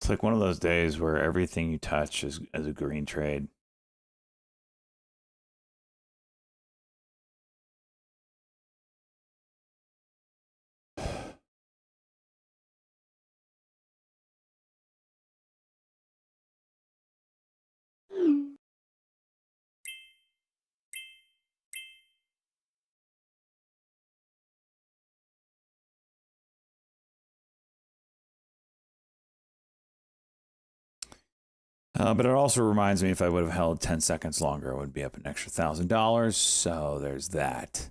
It's like one of those days where everything you touch is a green trade. But it also reminds me if I would have held 10 seconds longer, it would be up an extra $1,000. So there's that.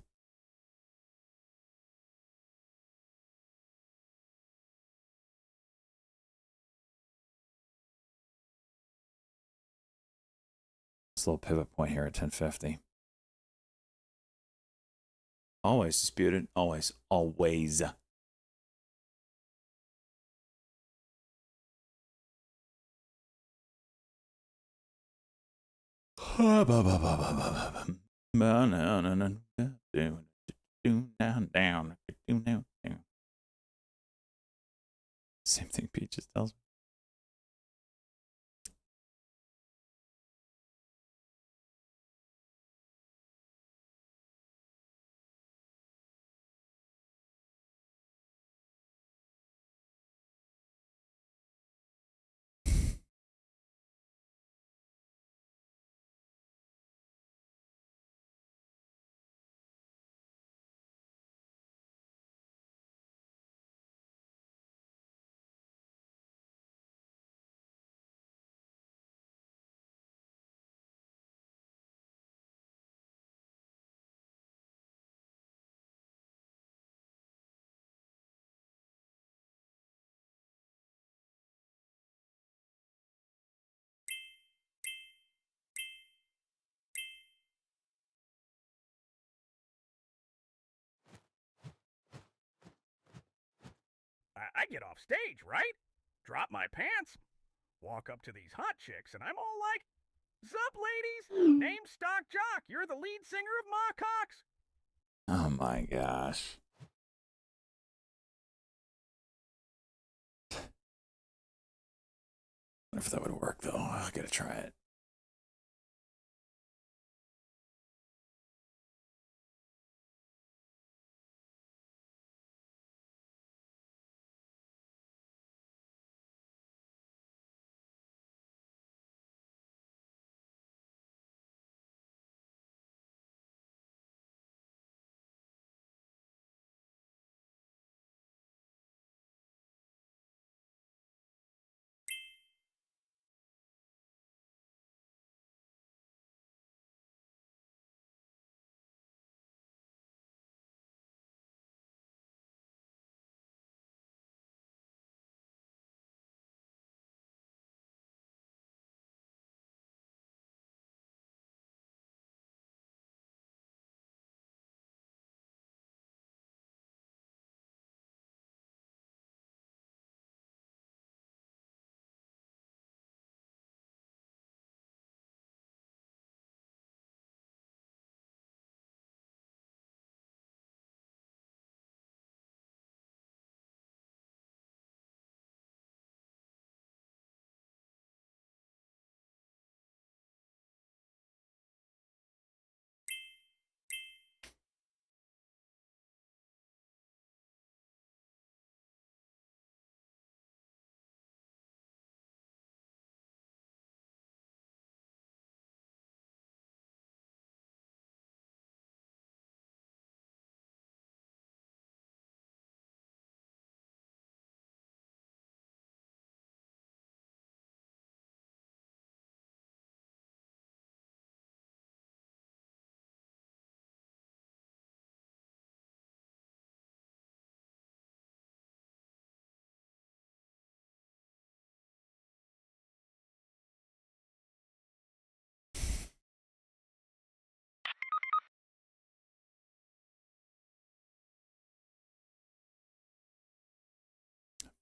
This little pivot point here at 1050. Always disputed. Always. Always. Same thing Peaches tells me. I get off stage, right? Drop my pants, walk up to these hot chicks, and I'm all like, "Sup, ladies? Name's Stock Jock. You're the lead singer of Ma Cox." Oh my gosh. I wonder if that would work though. I gotta try it.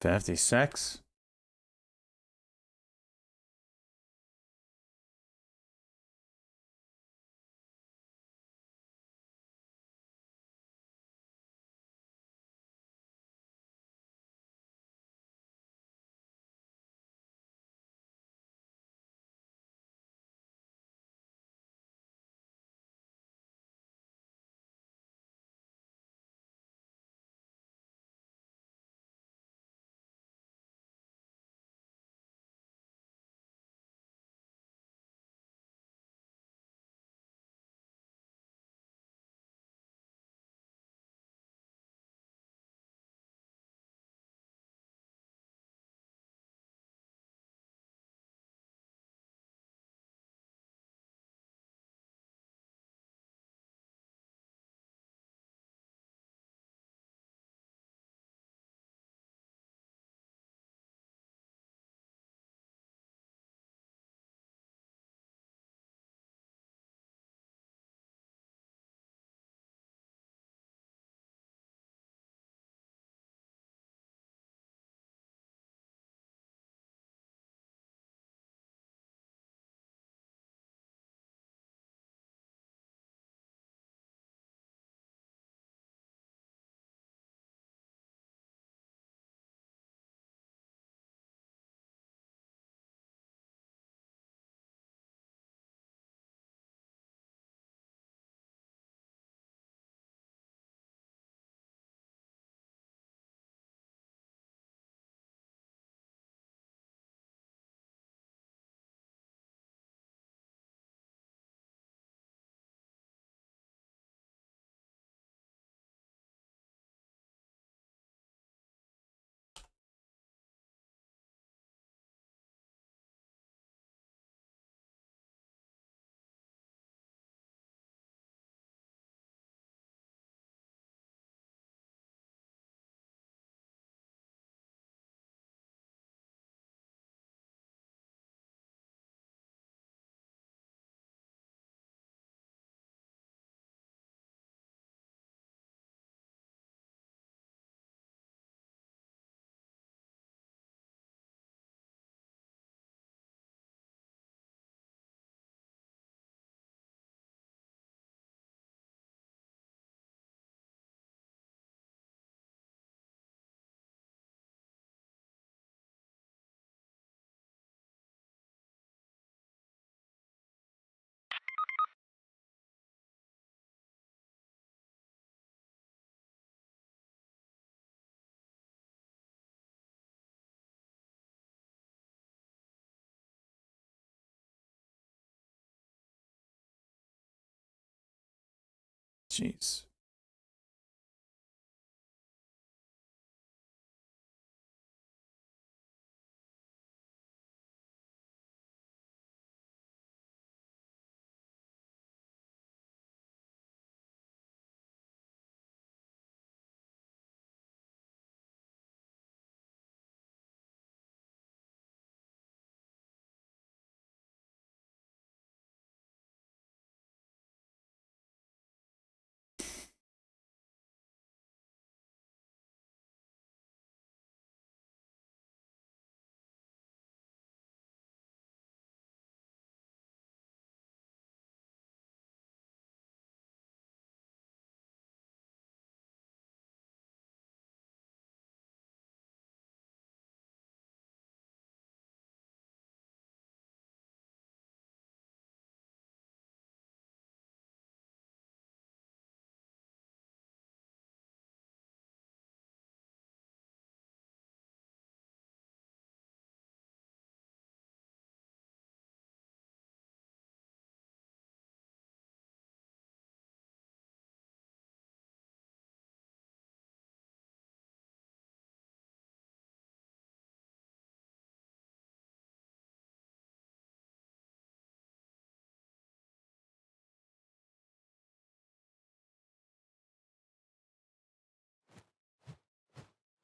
56. Jeez.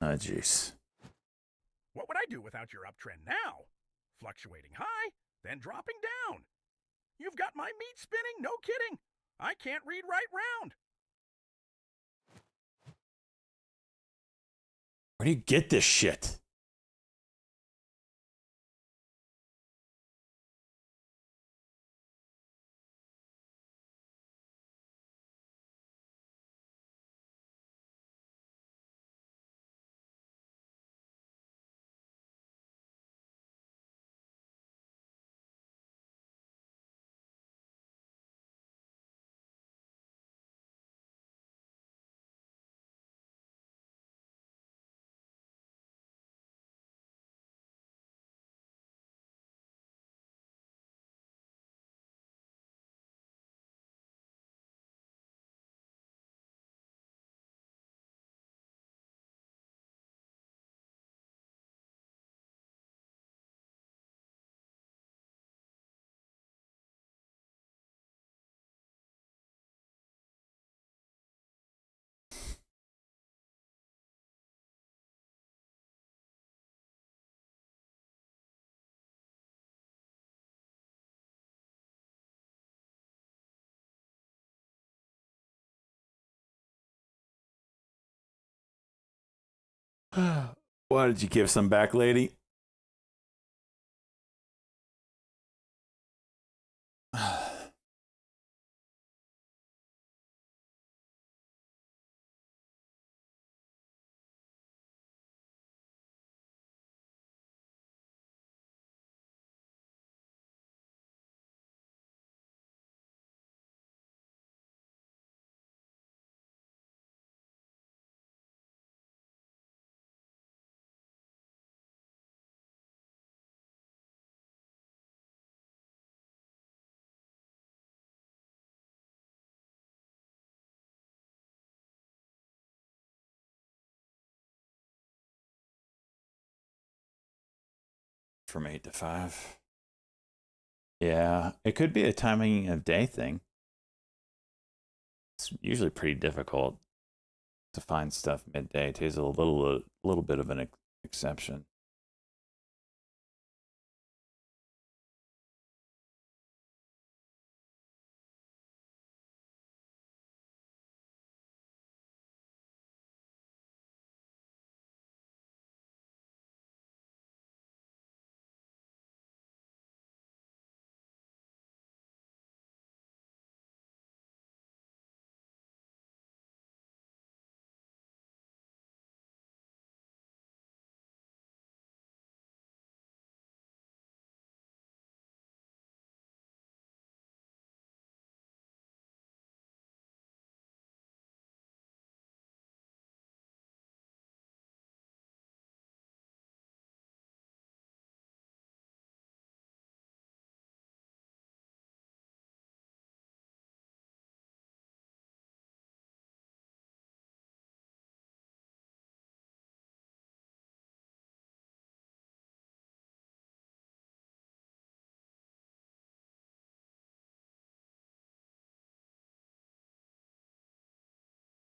Oh, jeez. What would I do without your uptrend now? Fluctuating high, then dropping down. You've got my meat spinning, no kidding. I can't read right round. Where do you get this shit? Why did you give some back, lady? From 8 to 5. Yeah, it could be a timing of day thing. It's usually pretty difficult to find stuff midday. Today's a little bit of an exception.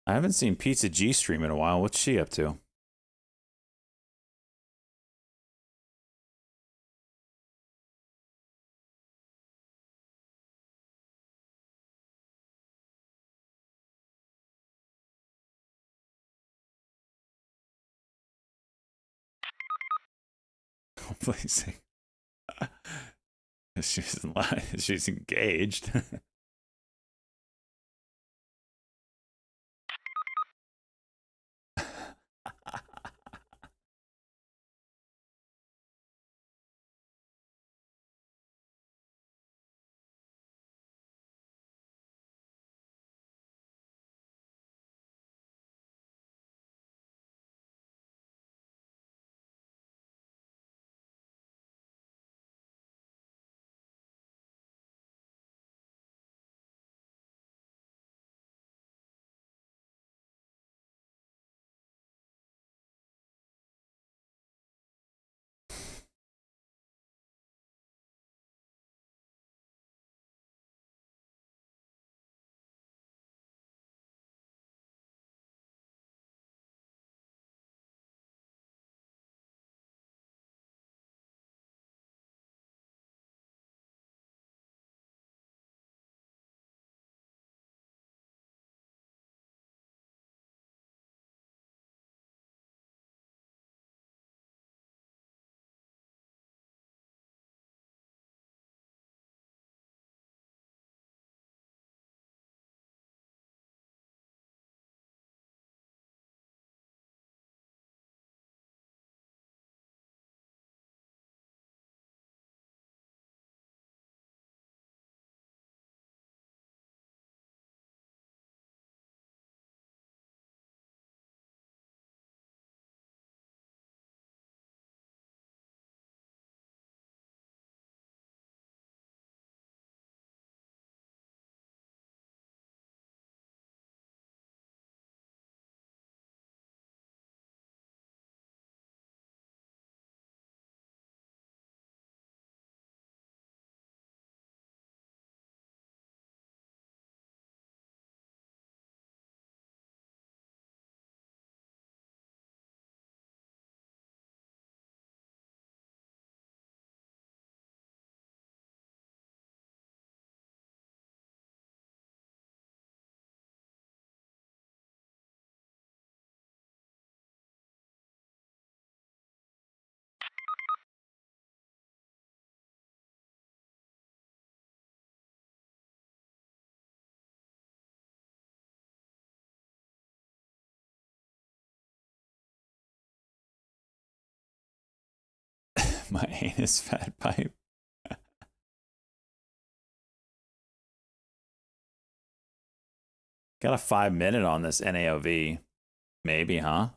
I haven't seen Pizza G stream in a while. What's she up to? Please. She's engaged. My anus fat pipe. Got a 5-minute on this NAOV. Maybe, huh?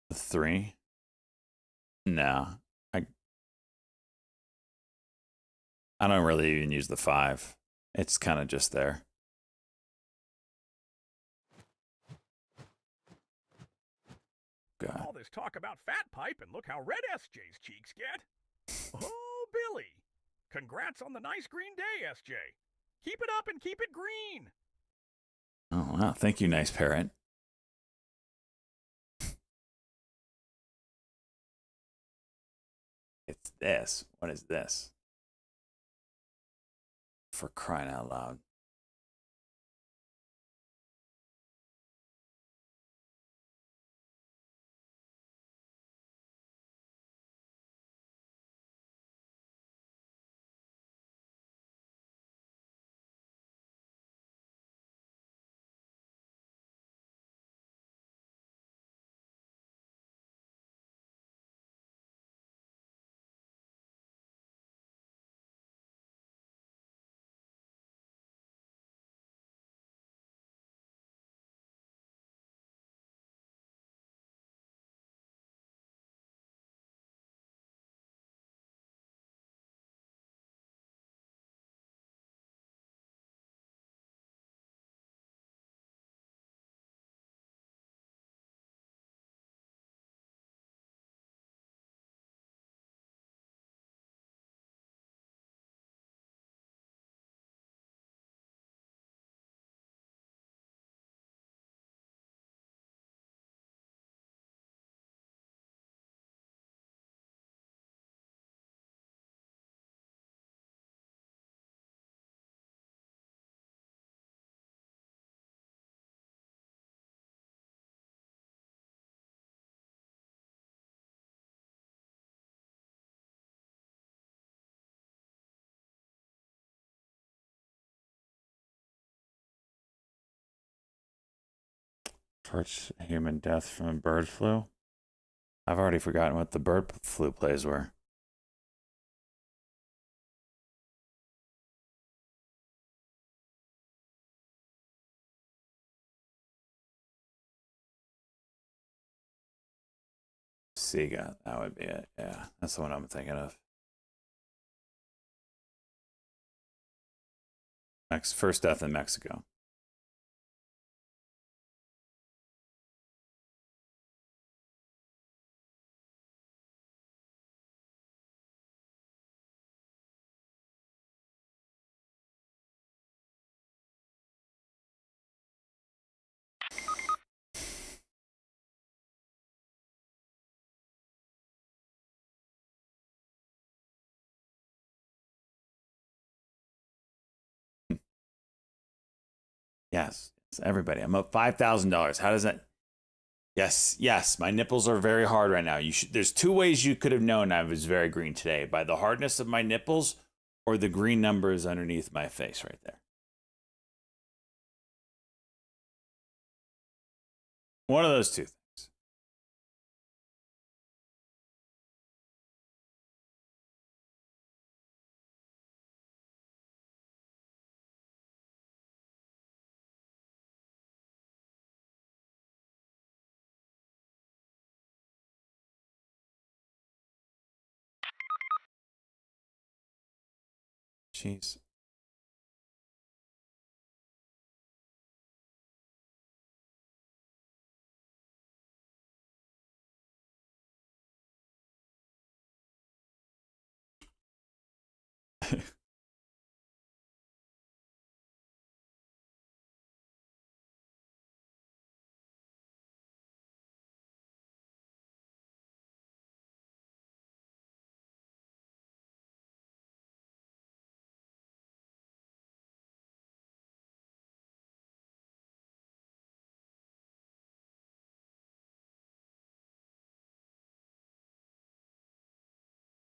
The 3? No. I don't really even use the 5. It's kind of just there. God. All this talk about fat pipe, and look how red SJ's cheeks get. Oh, Billy. Congrats on the nice green day, SJ. Keep it up and keep it green. Oh, wow. Thank you, nice parrot. It's this. What is this? For crying out loud. Torch human death from bird flu. I've already forgotten what the bird flu plays were. Sega, that would be it. Yeah, that's the one I'm thinking of. First death in Mexico. Yes, everybody. I'm up $5,000. How does that? Yes. My nipples are very hard right now. You should. There's 2 ways you could have known I was very green today: by the hardness of my nipples, or the green numbers underneath my face right there. One of those 2 things. Jeez.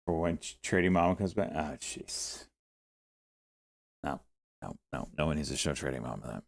For when Trading Mama comes back. Oh, jeez. No, no, no. No one needs to show Trading Mama that.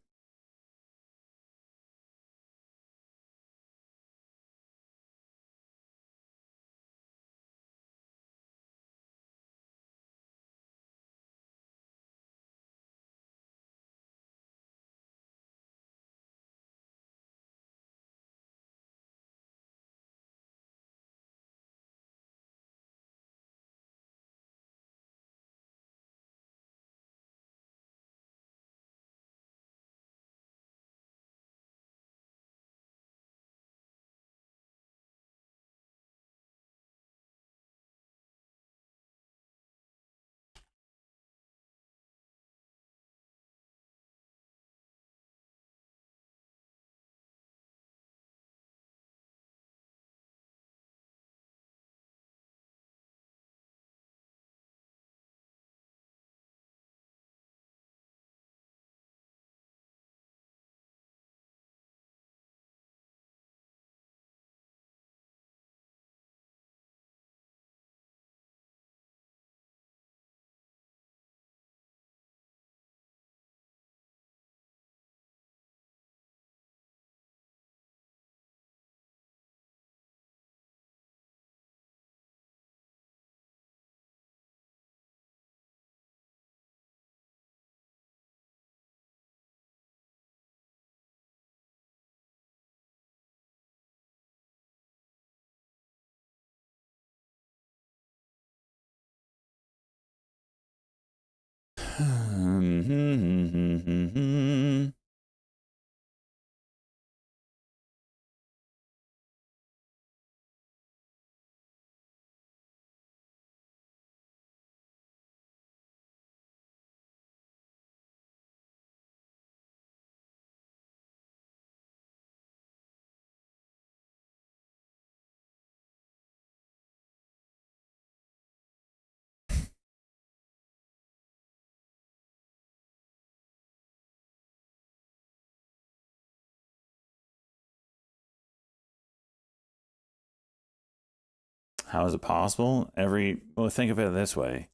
How is it possible? Well, think of it this way.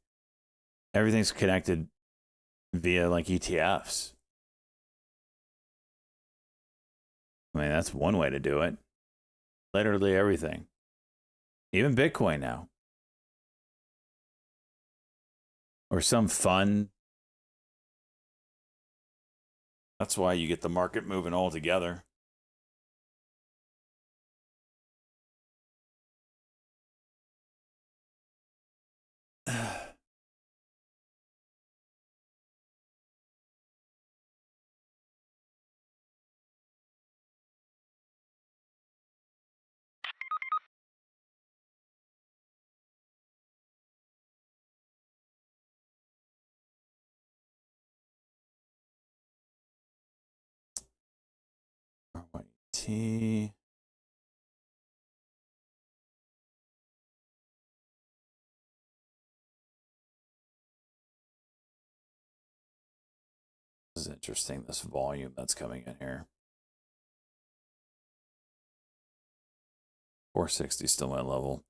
Everything's connected via like ETFs. I mean, that's one way to do it. Literally everything. Even Bitcoin now. Or some fun. That's why you get the market moving all together. RYT. This is interesting, this volume that's coming in here. 460 still my level.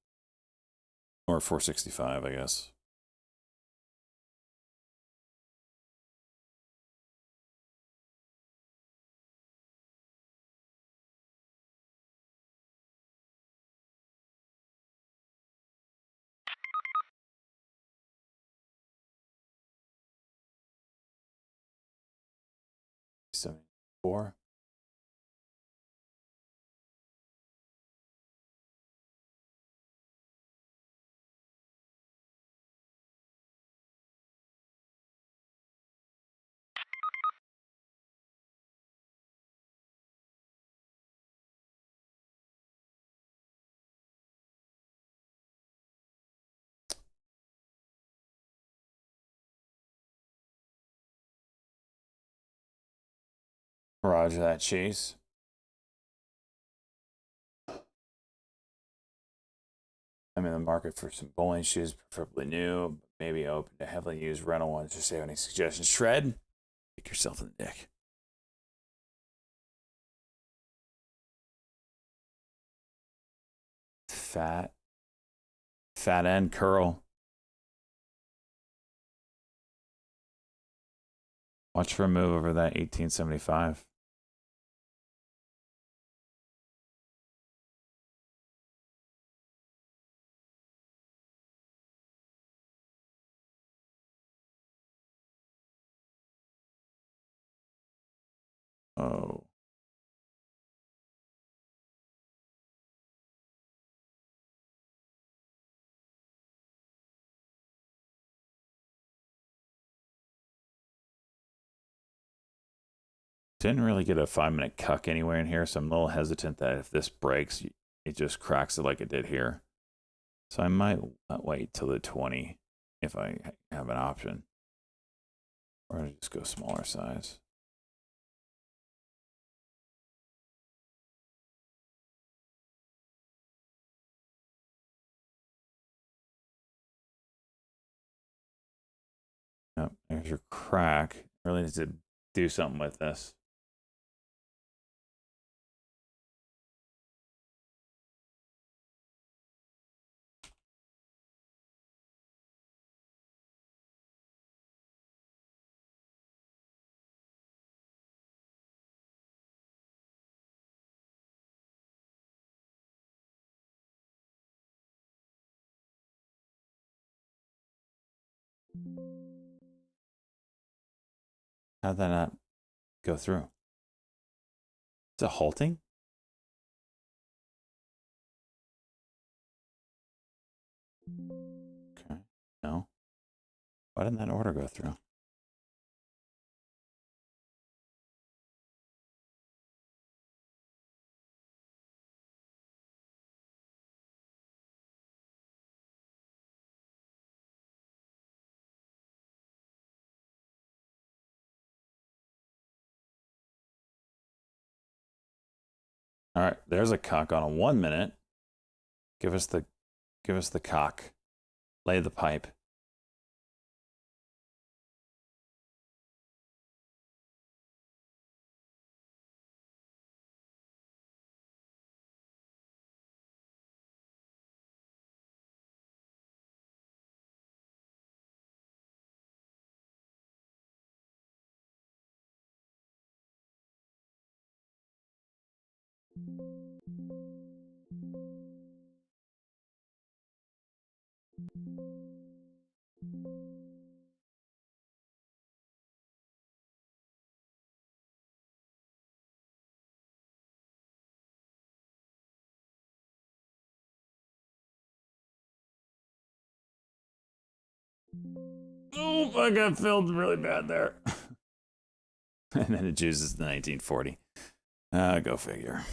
Or 465, I guess. $74. Roger that, Chase. I'm in the market for some bowling shoes, preferably new, but maybe open to heavily used rental ones. Just have any suggestions? Shred? Kick yourself in the dick. Fat end curl. Watch for a move over that 1875. Oh. Didn't really get a 5-minute cuck anywhere in here, so I'm a little hesitant that if this breaks, it just cracks it like it did here. So I might wait till the 20 if I have an option. Or just go smaller size. Yep, there's your crack. Really needs to do something with this. How'd that not go through? Is it halting? Okay, no. Why didn't that order go through? All right, there's a cock on a 1 minute. Give us the cock. Lay the pipe. Oh, I got filled really bad there. And then it chooses the 1940. Go figure.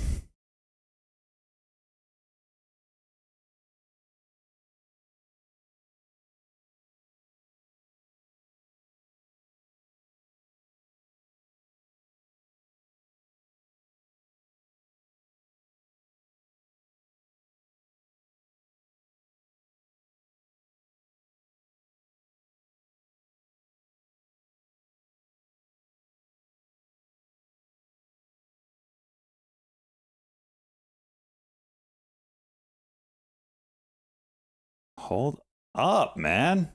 Hold up, man.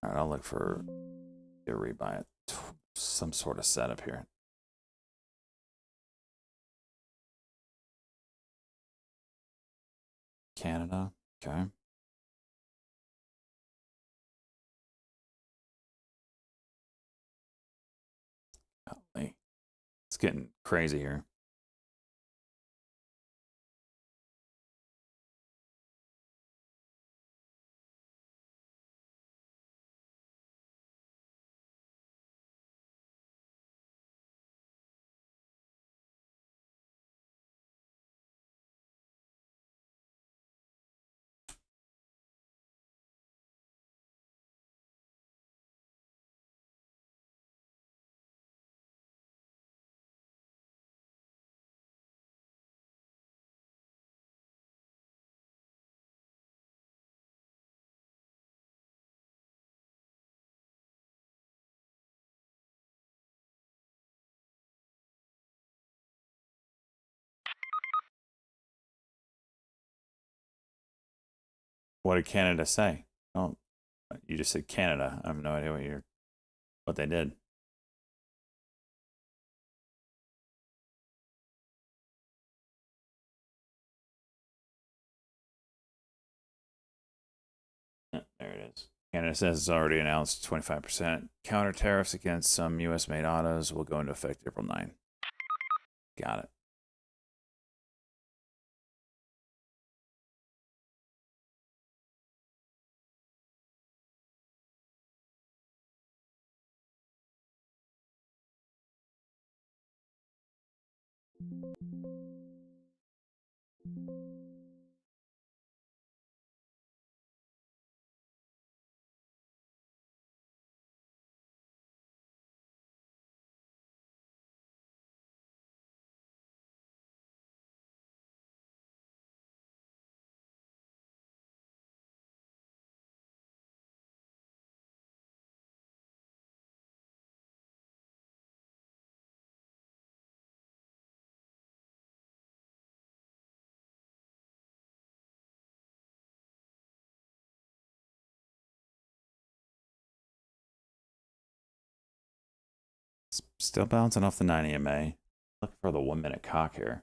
All right, I'll look for a rebuy it. Some sort of setup here. Canada, okay. Golly. It's getting crazy here. What did Canada say? Oh, you just said Canada. I have no idea what they did. There it is. Canada says it's already announced 25% counter tariffs against some U.S. made autos will go into effect April 9. Got it. Still bouncing off the 9 EMA. Looking for the 1 minute cock here.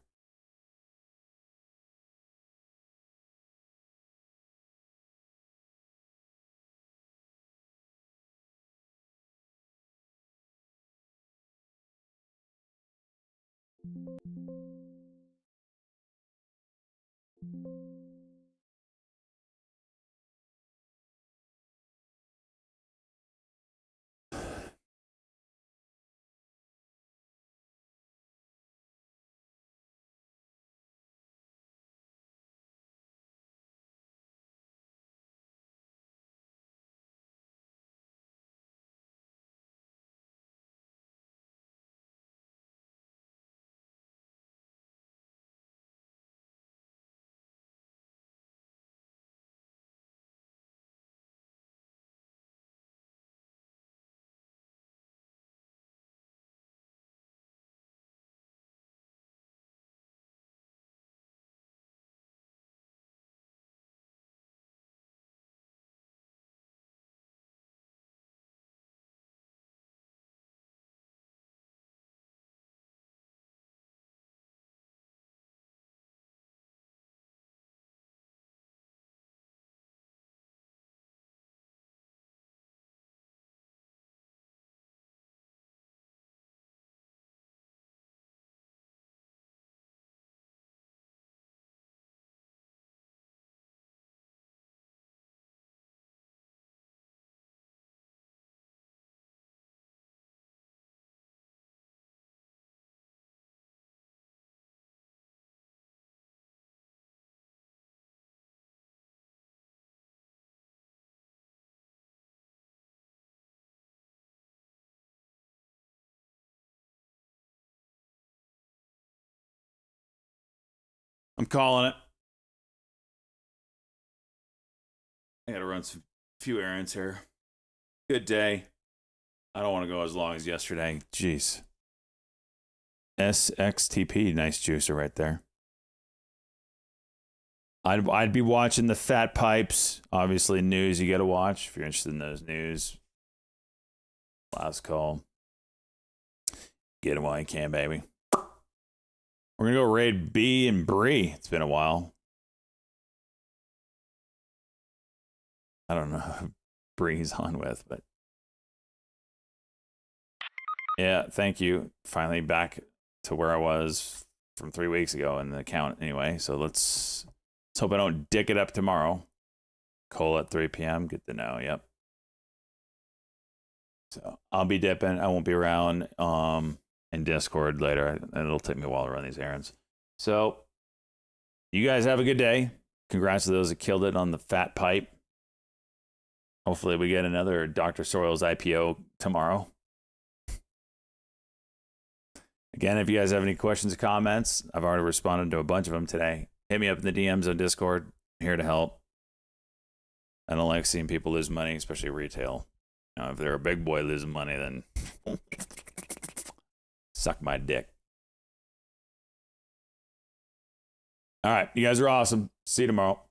I'm calling it. I gotta run some few errands here. Good day. I don't want to go as long as yesterday. Jeez. SXTP, nice juicer right there. I'd be watching the fat pipes. Obviously, news you gotta watch if you're interested in those news. Last call. Get it while you can, baby. We're gonna go raid B and Bree. It's been a while. I don't know who Bree's on with, but yeah, thank you. Finally back to where I was from 3 weeks ago in the account anyway. So let's hope I don't dick it up tomorrow. Call at 3 p.m. Good to know. Yep. So I'll be dipping. I won't be around in Discord later, and it'll take me a while to run these errands. So you guys have a good day. Congrats to those that killed it on the fat pipe. Hopefully we get another Dr. Soils IPO tomorrow. Again, if you guys have any questions or comments, I've already responded to a bunch of them today. Hit me up in the DMs on Discord. I'm here to help. I don't like seeing people lose money, especially retail. Now, if they're a big boy losing money, then suck my dick. All right, you guys are awesome. See you tomorrow.